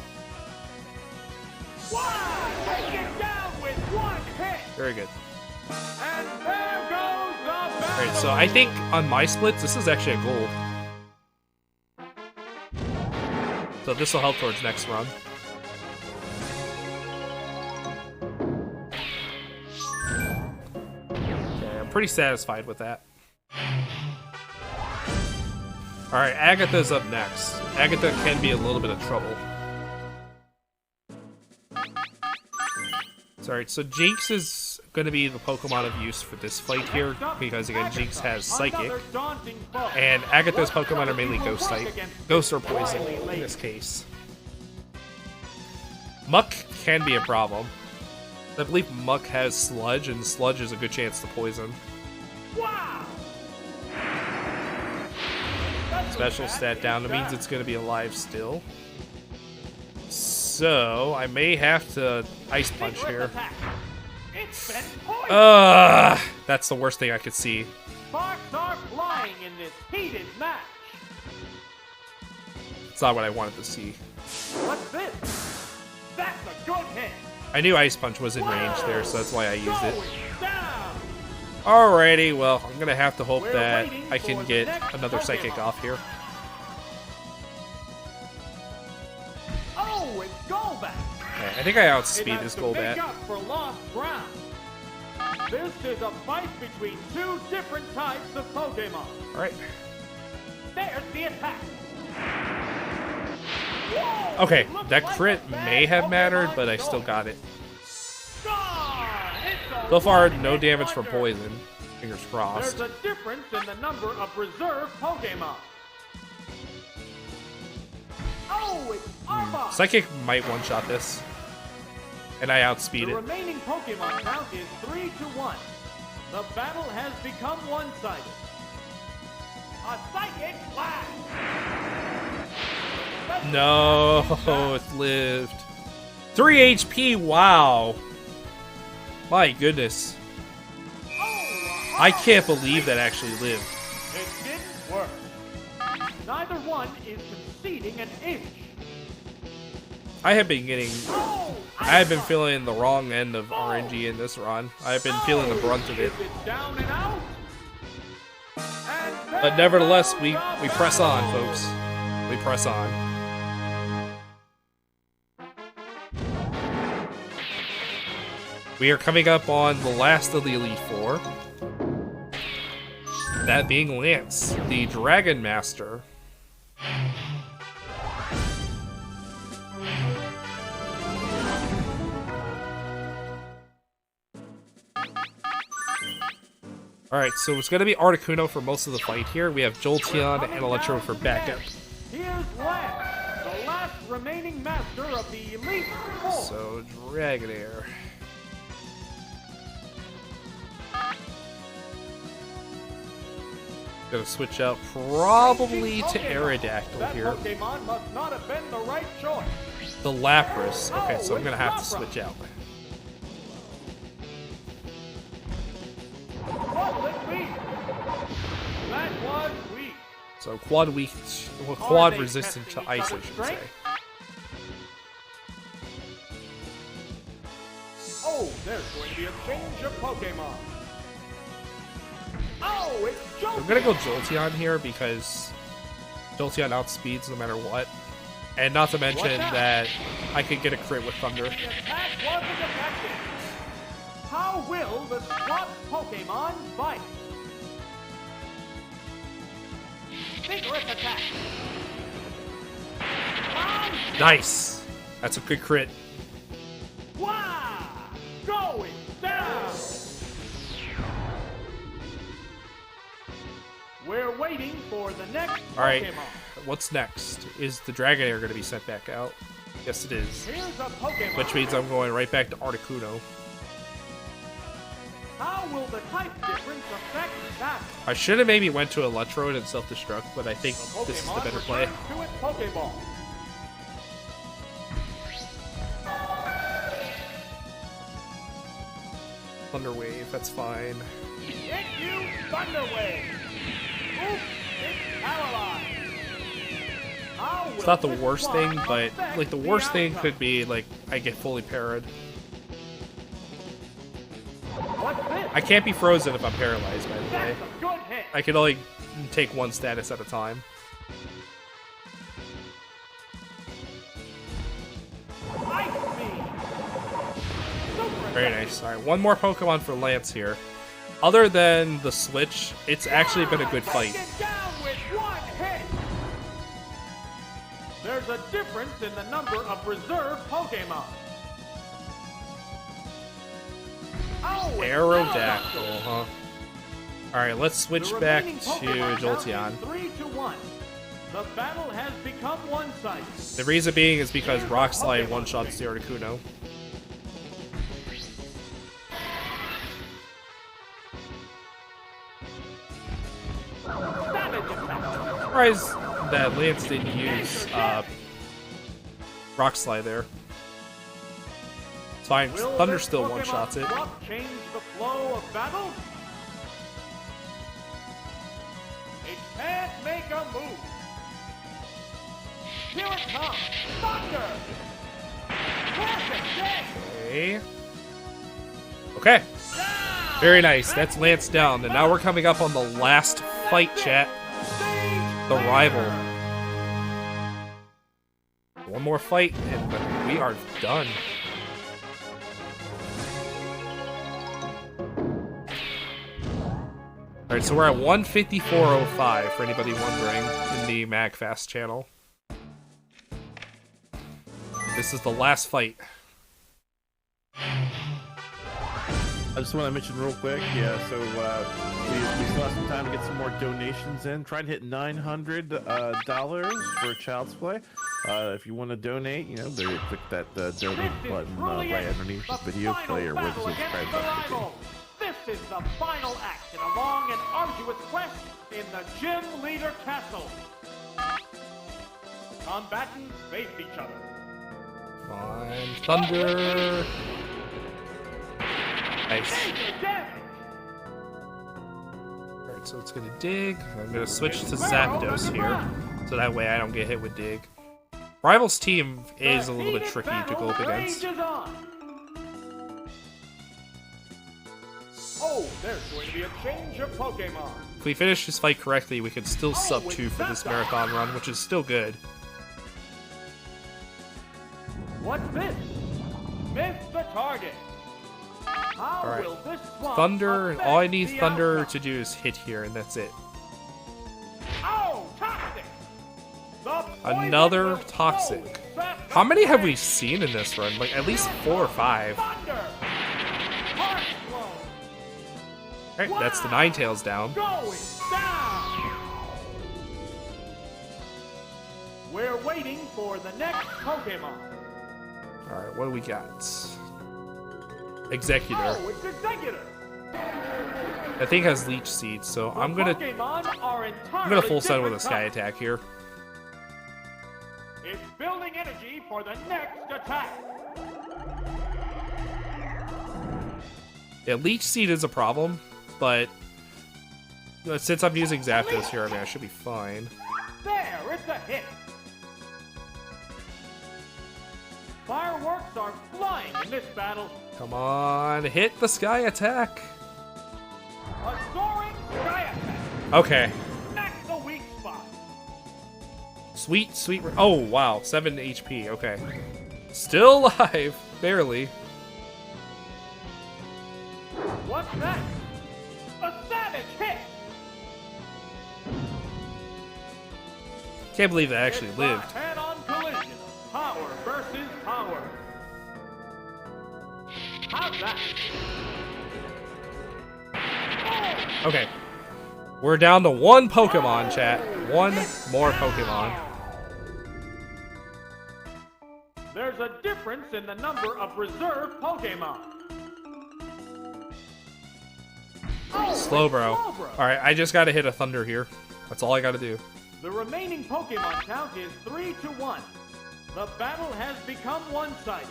Very good. And there goes the battle. Alright, so I think on my splits, this is actually a gold. So this will help towards next run. Okay, I'm pretty satisfied with that. Alright, Agatha's up next. Agatha can be a little bit of trouble. Alright, so Jinx is going to be the Pokemon of use for this fight here, because again, Jinx has Psychic, and Agatha's Pokemon are mainly Ghost type. Ghost or Poison in this case. Muck can be a problem. I believe Muck has Sludge, and Sludge is a good chance to poison. Wow! Special stat down, that means it's going to be alive still. So, I may have to Ice Punch here. That's the worst thing I could see. Sparks are flying in this heated match. It's not what I wanted to see. What's this? That's a good hit. I knew Ice Punch was in range there, so that's why I used it. Going down. Alrighty, well, I'm gonna have to hope that I can get another Psychic off here. Oh, it's Golbat. Okay, I think I outspeed this Golbat. Make up for lost ground. This is a fight between two different types of Pokemon. Alright. There's the attack. Okay, that crit may have mattered, but I still got it. So far, no damage from poison. Fingers crossed. There's a difference in the number of reserve Pokemon. Oh, it's Arbok. Psychic might one-shot this. And I outspeed The it. remaining Pokemon count is 3-1. The battle has become one-sided. A Psychic Blast! No, it lived. 3 HP, wow. My goodness. I can't believe that actually lived. It didn't work. Neither one is conceding an inch. I have been feeling the wrong end of RNG in this run. I've been feeling the brunt of it. Is it down and out? But nevertheless, we press on, folks. We press on. We are coming up on the last of the Elite Four. That being Lance, the Dragon Master. Alright, so it's going to be Articuno for most of the fight here. We have Jolteon and Electro for backup. Here's Lance, the last remaining master of the Elite Four. So, Dragonair. Gonna switch out probably to Aerodactyl here. That Pokemon must not have been the right choice. The Lapras. Okay, so I'm gonna have to switch out. What'll it be? That was weak. So quad resistant to ice, I should say. Oh, there's going to be a change of Pokemon. Oh, it's Jolteon. I'm gonna go Jolteon here because Jolteon outspeeds no matter what. And not to mention that I could get a crit with Thunder. The attack wasn't effective. How will the swap Pokemon fight? Vigorous attack. Nice! That's a good crit. Wow! Going down! We're waiting for the next Alright, Pokemon. what's next? Is the Dragonair going to be sent back out? Yes, it is. Here's a Pokemon. Which means I'm going right back to Articuno. How will the type difference affect that? I should have maybe went to Electrode and Self-Destruct, but I think The this is the Pokemon better play. returns to its Pokeball. Thunder Wave, that's fine. Hit you, Thunder Wave. Oops, it's paralyzed. How It's will not the this worst swap thing, but affect like the worst thing outcome? could be like I get fully parried. What's this? I can't be frozen if I'm paralyzed, by the way. That's a good hit. I can only take one status at a time. Ice Beam. Super Very effective. nice. Alright, one more Pokemon for Lance here. Other than the switch, it's actually been a good fight. Take it down with one hit. There's a difference in the number of reserve Pokemon. Aerodactyl, huh? Alright, let's switch back to Jolteon. 3-1. The battle has become one-sided. The reason being is because Rock Slide one-shots the Articuno. Surprised that Lance didn't use Rock Slide there. It's fine, Thunder still one-shots it. Change the flow of battle? It can't make a move. Here it comes! Thunder! Okay. Okay. Very nice. That's Lance down. And now we're coming up on the last fight, chat. The rival. One more fight, and we are done. Alright, so we're at 154.05 for anybody wondering in the magFAST channel. This is the last fight. I just want to mention real quick, yeah, so we still have some time to get some more donations in. Try to hit $900 for Child's Play. If you want to donate, you know, click that donate button right underneath this video player where the subscribe button is. This is the final act in a long and arduous quest in the Gym Leader Castle. Combatants face each other. Come on, Thunder! Nice. Alright, so it's gonna dig. I'm gonna switch to Zapdos here, so that way I don't get hit with dig. Rival's team is a little bit tricky to go up against. Oh, there's going to be a change of Pokemon. If we finish this fight correctly, we can still sub 2 for this marathon run, which is still good. What's this? Miss the target. How will this swamp Thunder, affect all I need the Thunder outcome? to do is hit here, and that's it. Oh, toxic. The poison Another will toxic. flow fast How many have we away. seen in this run? Like, at least 4 or 5. Thunder. Heart flow. Alright, that's the Ninetales down. Going down. We're waiting for the next Pokemon. Alright, what do we got? Executor. Oh, it's Executor. That thing has Leech Seed, so I'm gonna full send with a Sky Attack here. It's building energy for the next attack. Yeah, Leech Seed is a problem, but since I'm using Zapdos here, I mean, I should be fine. There, it's a hit. Fireworks are flying in this battle. Come on, hit the Sky Attack. A soaring Sky Attack. Okay. Smack the weak spot. Sweet, sweet. Oh, wow. 7 HP. Okay. Still alive. Barely. What's that? A savage hit. Can't believe that actually It's lived. a head-on collision. Power versus power. How's that? Oh! Okay. We're down to 1 Pokemon, chat. 1 more Pokemon. There's a difference in the number of reserve Pokemon. Oh, Slowbro. Slowbro. Alright, I just gotta hit a Thunder here. That's all I gotta do. The remaining Pokemon count is 3-1. The battle has become one-sided.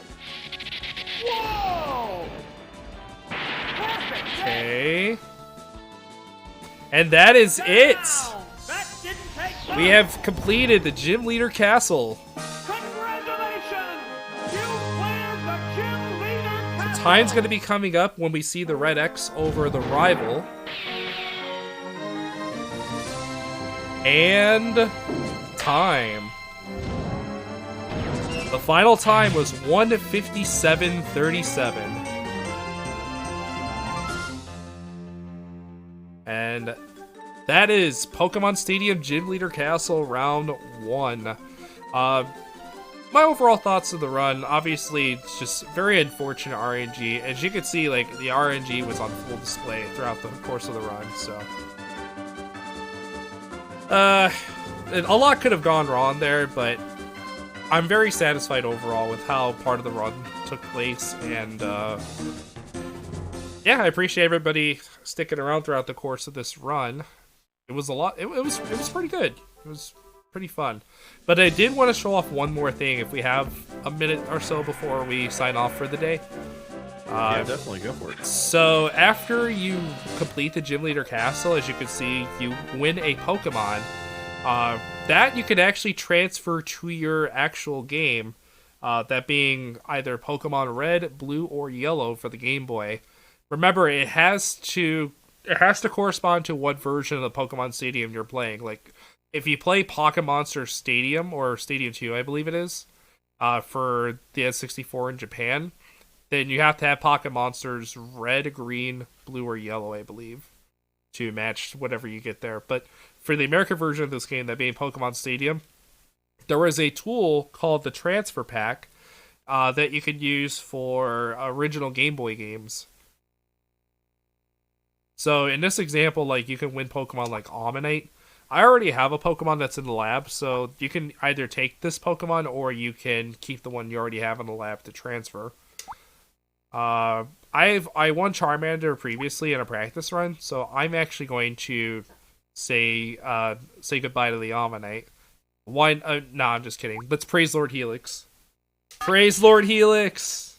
Whoa! Perfect hit. Okay. And that is it! Down. That didn't take long. We have completed the Gym Leader Castle. Congratulations! You cleared the Gym Leader Castle. Time's gonna be coming up when we see the red X over the rival. And time. The final time was 1:57:37. And that is Pokemon Stadium Gym Leader Castle Round 1. my overall thoughts of the run, obviously, it's just very unfortunate RNG. As you can see, like, the RNG was on full display throughout the course of the run, so... a lot could have gone wrong there, but I'm very satisfied overall with how part of the run took place, and, yeah, I appreciate everybody sticking around throughout the course of this run. It was a lot, it was pretty good. It was pretty fun. But I did want to show off one more thing if we have a minute or so before we sign off for the day. Yeah, definitely go for it. So after you complete the Gym Leader Castle, as you can see, you win a Pokemon. That you can actually transfer to your actual game. That being either Pokemon Red, Blue, or Yellow for the Game Boy. Remember, it has to correspond to what version of the Pokemon Stadium you're playing. Like, if you play Pocket Monster Stadium, or Stadium 2, I believe it is, for the N64 in Japan, then you have to have Pocket Monsters Red, Green, Blue, or Yellow, I believe, to match whatever you get there. But for the American version of this game, that being Pokemon Stadium, there was a tool called the Transfer Pack that you could use for original Game Boy games. So in this example, like, you can win Pokemon like Omanyte. I already have a Pokemon that's in the lab, so you can either take this Pokemon or you can keep the one you already have in the lab to transfer. I won Charmander previously in a practice run, so I'm actually going to say goodbye to the Omanyte. Why? No, I'm just kidding. Let's praise Lord Helix. Praise Lord Helix!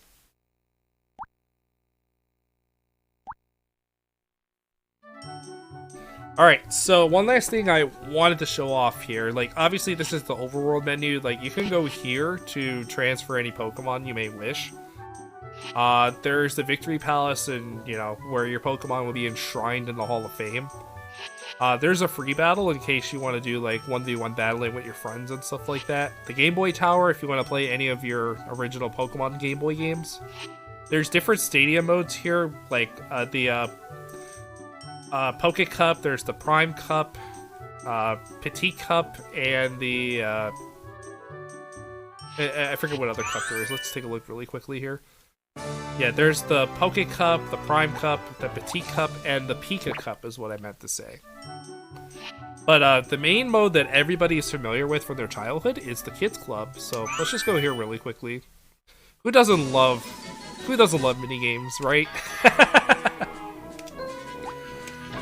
Alright, so one last thing I wanted to show off here. Like, obviously this is the overworld menu. Like, you can go here to transfer any Pokemon you may wish. There's the Victory Palace, and, you know, where your Pokemon will be enshrined in the Hall of Fame. There's a free battle in case you want to do, like, 1v1 battling with your friends and stuff like that. The Game Boy Tower, if you want to play any of your original Pokemon Game Boy games. There's different stadium modes here, like, the, Poke Cup, there's the Prime Cup, Petite Cup, and the, I forget what other cup there is. Let's take a look really quickly here. Yeah, there's the Poke Cup, the Prime Cup, the Petite Cup, and the Pika Cup is what I meant to say. But the main mode that everybody is familiar with from their childhood is the Kids Club, so let's just go here really quickly. Who doesn't love minigames, right?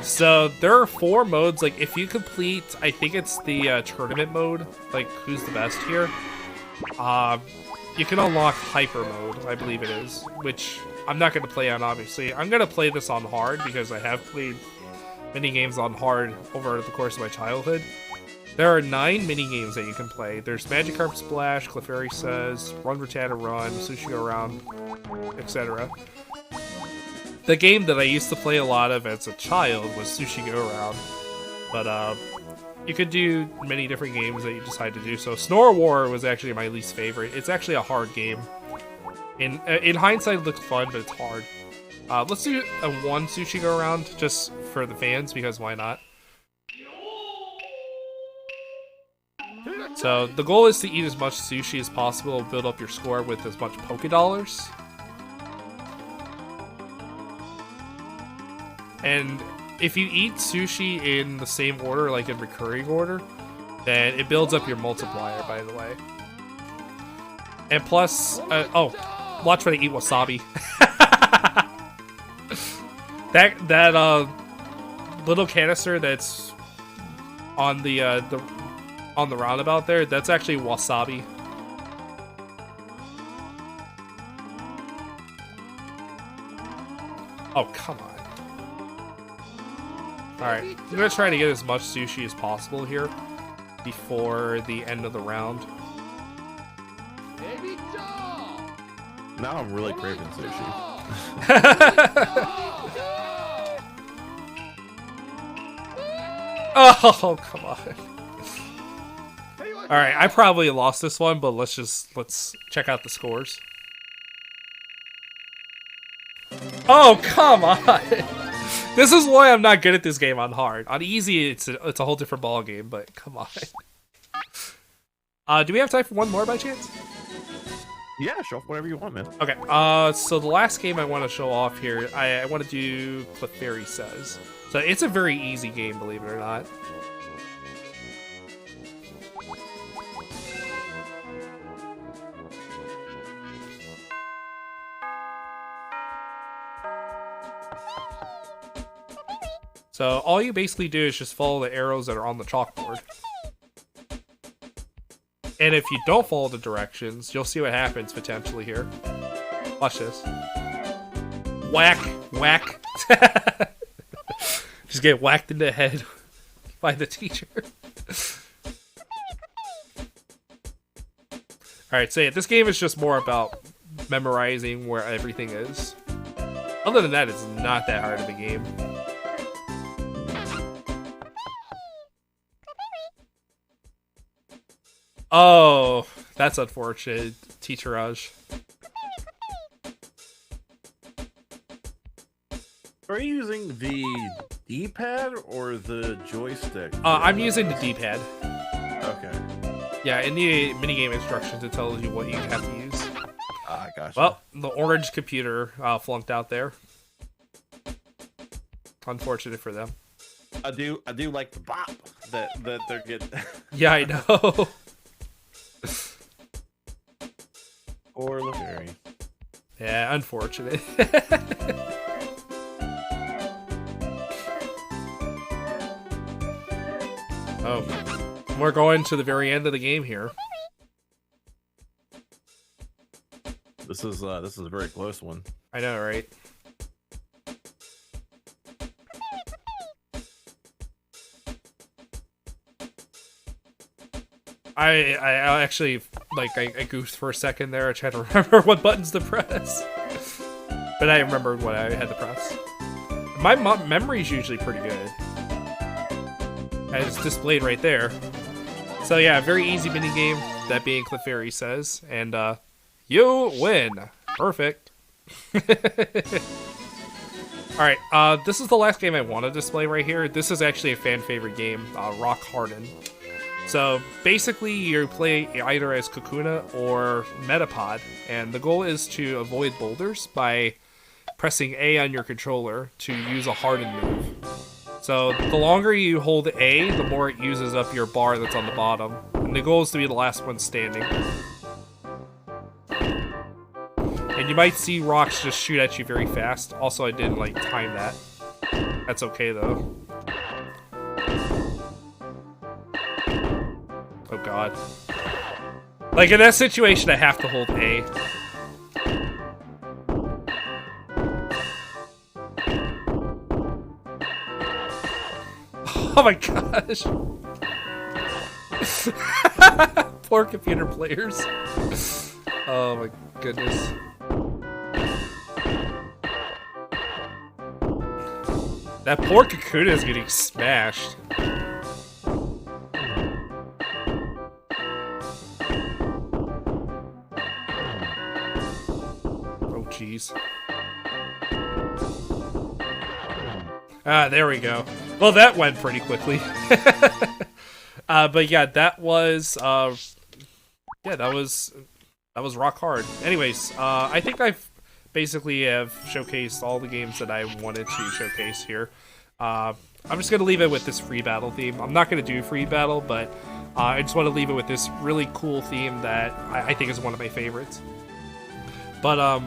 So, there are 4 modes. Like, if you complete, I think it's the tournament mode, like, who's the best here, you can unlock Hyper Mode, I believe it is, which I'm not going to play on, obviously. I'm going to play this on hard, because I have played minigames on hard over the course of my childhood. There are 9 minigames that you can play. There's Magikarp Splash, Clefairy Says, Run Rattata Run, Sushi Go Around, etc. The game that I used to play a lot of as a child was Sushi Go Around, but you could do many different games that you decide to do. So Snore War was actually my least favorite. It's actually a hard game. In hindsight, it looks fun, but it's hard. Let's do a 1 Sushi Go Around just for the fans, because why not? So the goal is to eat as much sushi as possible and build up your score with as much Poké Dollars. And if you eat sushi in the same order, like in recurring order, then it builds up your multiplier, by the way. And plus, watch when I eat wasabi. that little canister that's on the roundabout there, that's actually wasabi. Oh, come on. Alright, I'm gonna try to get as much sushi as possible here before the end of the round. Now I'm really craving sushi. Oh, come on. Alright, I probably lost this one, but let's check out the scores. Oh, come on! This is why I'm not good at this game on hard. On easy, it's a whole different ball game, but come on. Do we have time for one more by chance? Yeah, show off whatever you want, man. Okay, so the last game I want to show off here, I want to do Clefairy Says. So it's a very easy game, believe it or not. So all you basically do is just follow the arrows that are on the chalkboard. And if you don't follow the directions, you'll see what happens potentially here. Watch this. Whack! Whack! Just get whacked in the head by the teacher. Alright, so yeah, this game is just more about memorizing where everything is. Other than that, it's not that hard of a game. Oh, that's unfortunate, Teacherage. Are you using the D-pad or the joystick? I'm using the D-pad. Okay. Yeah, in the minigame instructions, it tells you what you have to use. Ah, gotcha. Well, the orange computer flunked out there. Unfortunate for them. I do like the bop that they're getting. Yeah, I know. Or Clefairy. Yeah, unfortunate. Oh, we're going to the very end of the game here. This is a very close one. I know, right? I actually, like, I goofed for a second there. I tried to remember what buttons to press. But I remembered what I had to press. My memory's usually pretty good. And it's displayed right there. So yeah, very easy minigame, that being Clefairy Says. And, you win! Perfect. Alright, this is the last game I want to display right here. This is actually a fan-favorite game, Rock Harden. So basically you play either as Kakuna or Metapod, and the goal is to avoid boulders by pressing A on your controller to use a Harden move. So the longer you hold A, the more it uses up your bar that's on the bottom. And the goal is to be the last one standing. And you might see rocks just shoot at you very fast. Also, I didn't, like, time that. That's okay, though. Oh god. Like, in that situation, I have to hold A. Oh my gosh. Poor computer players. Oh my goodness. That poor Kakuna is getting smashed. Oh jeez. Ah, there we go. Well, that went pretty quickly. But yeah, that was rock hard. Anyways, I think I've basically have showcased all the games that I wanted to showcase here. I'm just gonna leave it with this free battle theme. I'm not gonna do free battle, but I just want to leave it with this really cool theme that I think is one of my favorites. But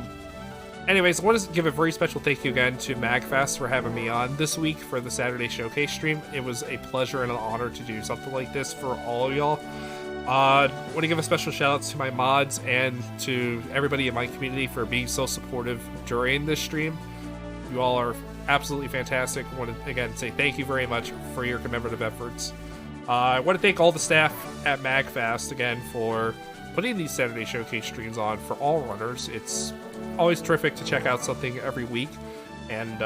anyways, I want to give a very special thank you again to magFAST for having me on this week for the Saturday Showcase stream. It was a pleasure and an honor to do something like this for all of y'all. I want to give a special shout out to my mods and to everybody in my community for being so supportive during this stream. You all are absolutely fantastic. I want to again say thank you very much for your commemorative efforts. I want to thank all the staff at magFAST again for putting these Saturday Showcase streams on for all runners. It's always terrific to check out something every week. And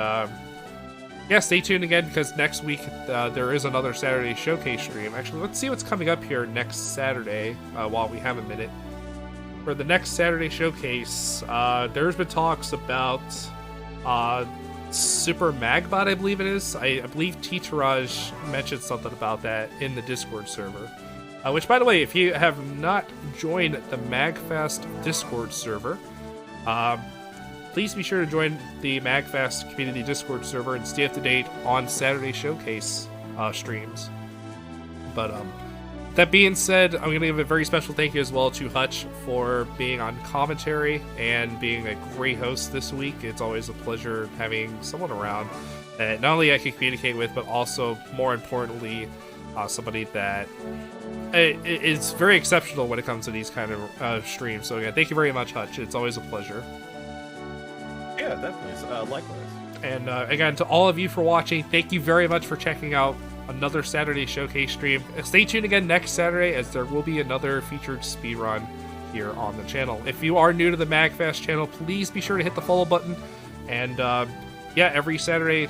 yeah, stay tuned again because next week there is another Saturday Showcase stream. Actually, let's see what's coming up here next Saturday while we have a minute. For the next Saturday Showcase, there's been talks about Super Magbot, I believe it is. I believe Teacherage mentioned something about that in the Discord server. Which, by the way, if you have not joined the magFAST Discord server, please be sure to join the magFAST community Discord server and stay up to date on Saturday Showcase streams. But that being said, I'm going to give a very special thank you as well to Hutch for being on commentary and being a great host this week. It's always a pleasure having someone around that not only I can communicate with, but also, more importantly, somebody that is very exceptional when it comes to these kind of streams. So again, thank you very much, Hutch. It's always a pleasure. Yeah, definitely. Likewise. And again, to all of you for watching, thank you very much for checking out another Saturday Showcase stream. Stay tuned again next Saturday, as there will be another featured speedrun here on the channel. If you are new to the magFAST channel, please be sure to hit the follow button. And yeah, every Saturday,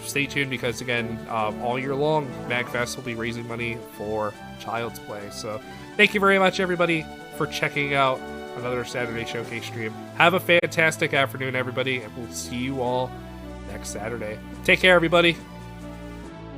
stay tuned, because again, all year long, magFAST will be raising money for Child's Play. So thank you very much, everybody, for checking out another Saturday Showcase stream. Have a fantastic afternoon, everybody, and we'll see you all next Saturday. Take care, everybody.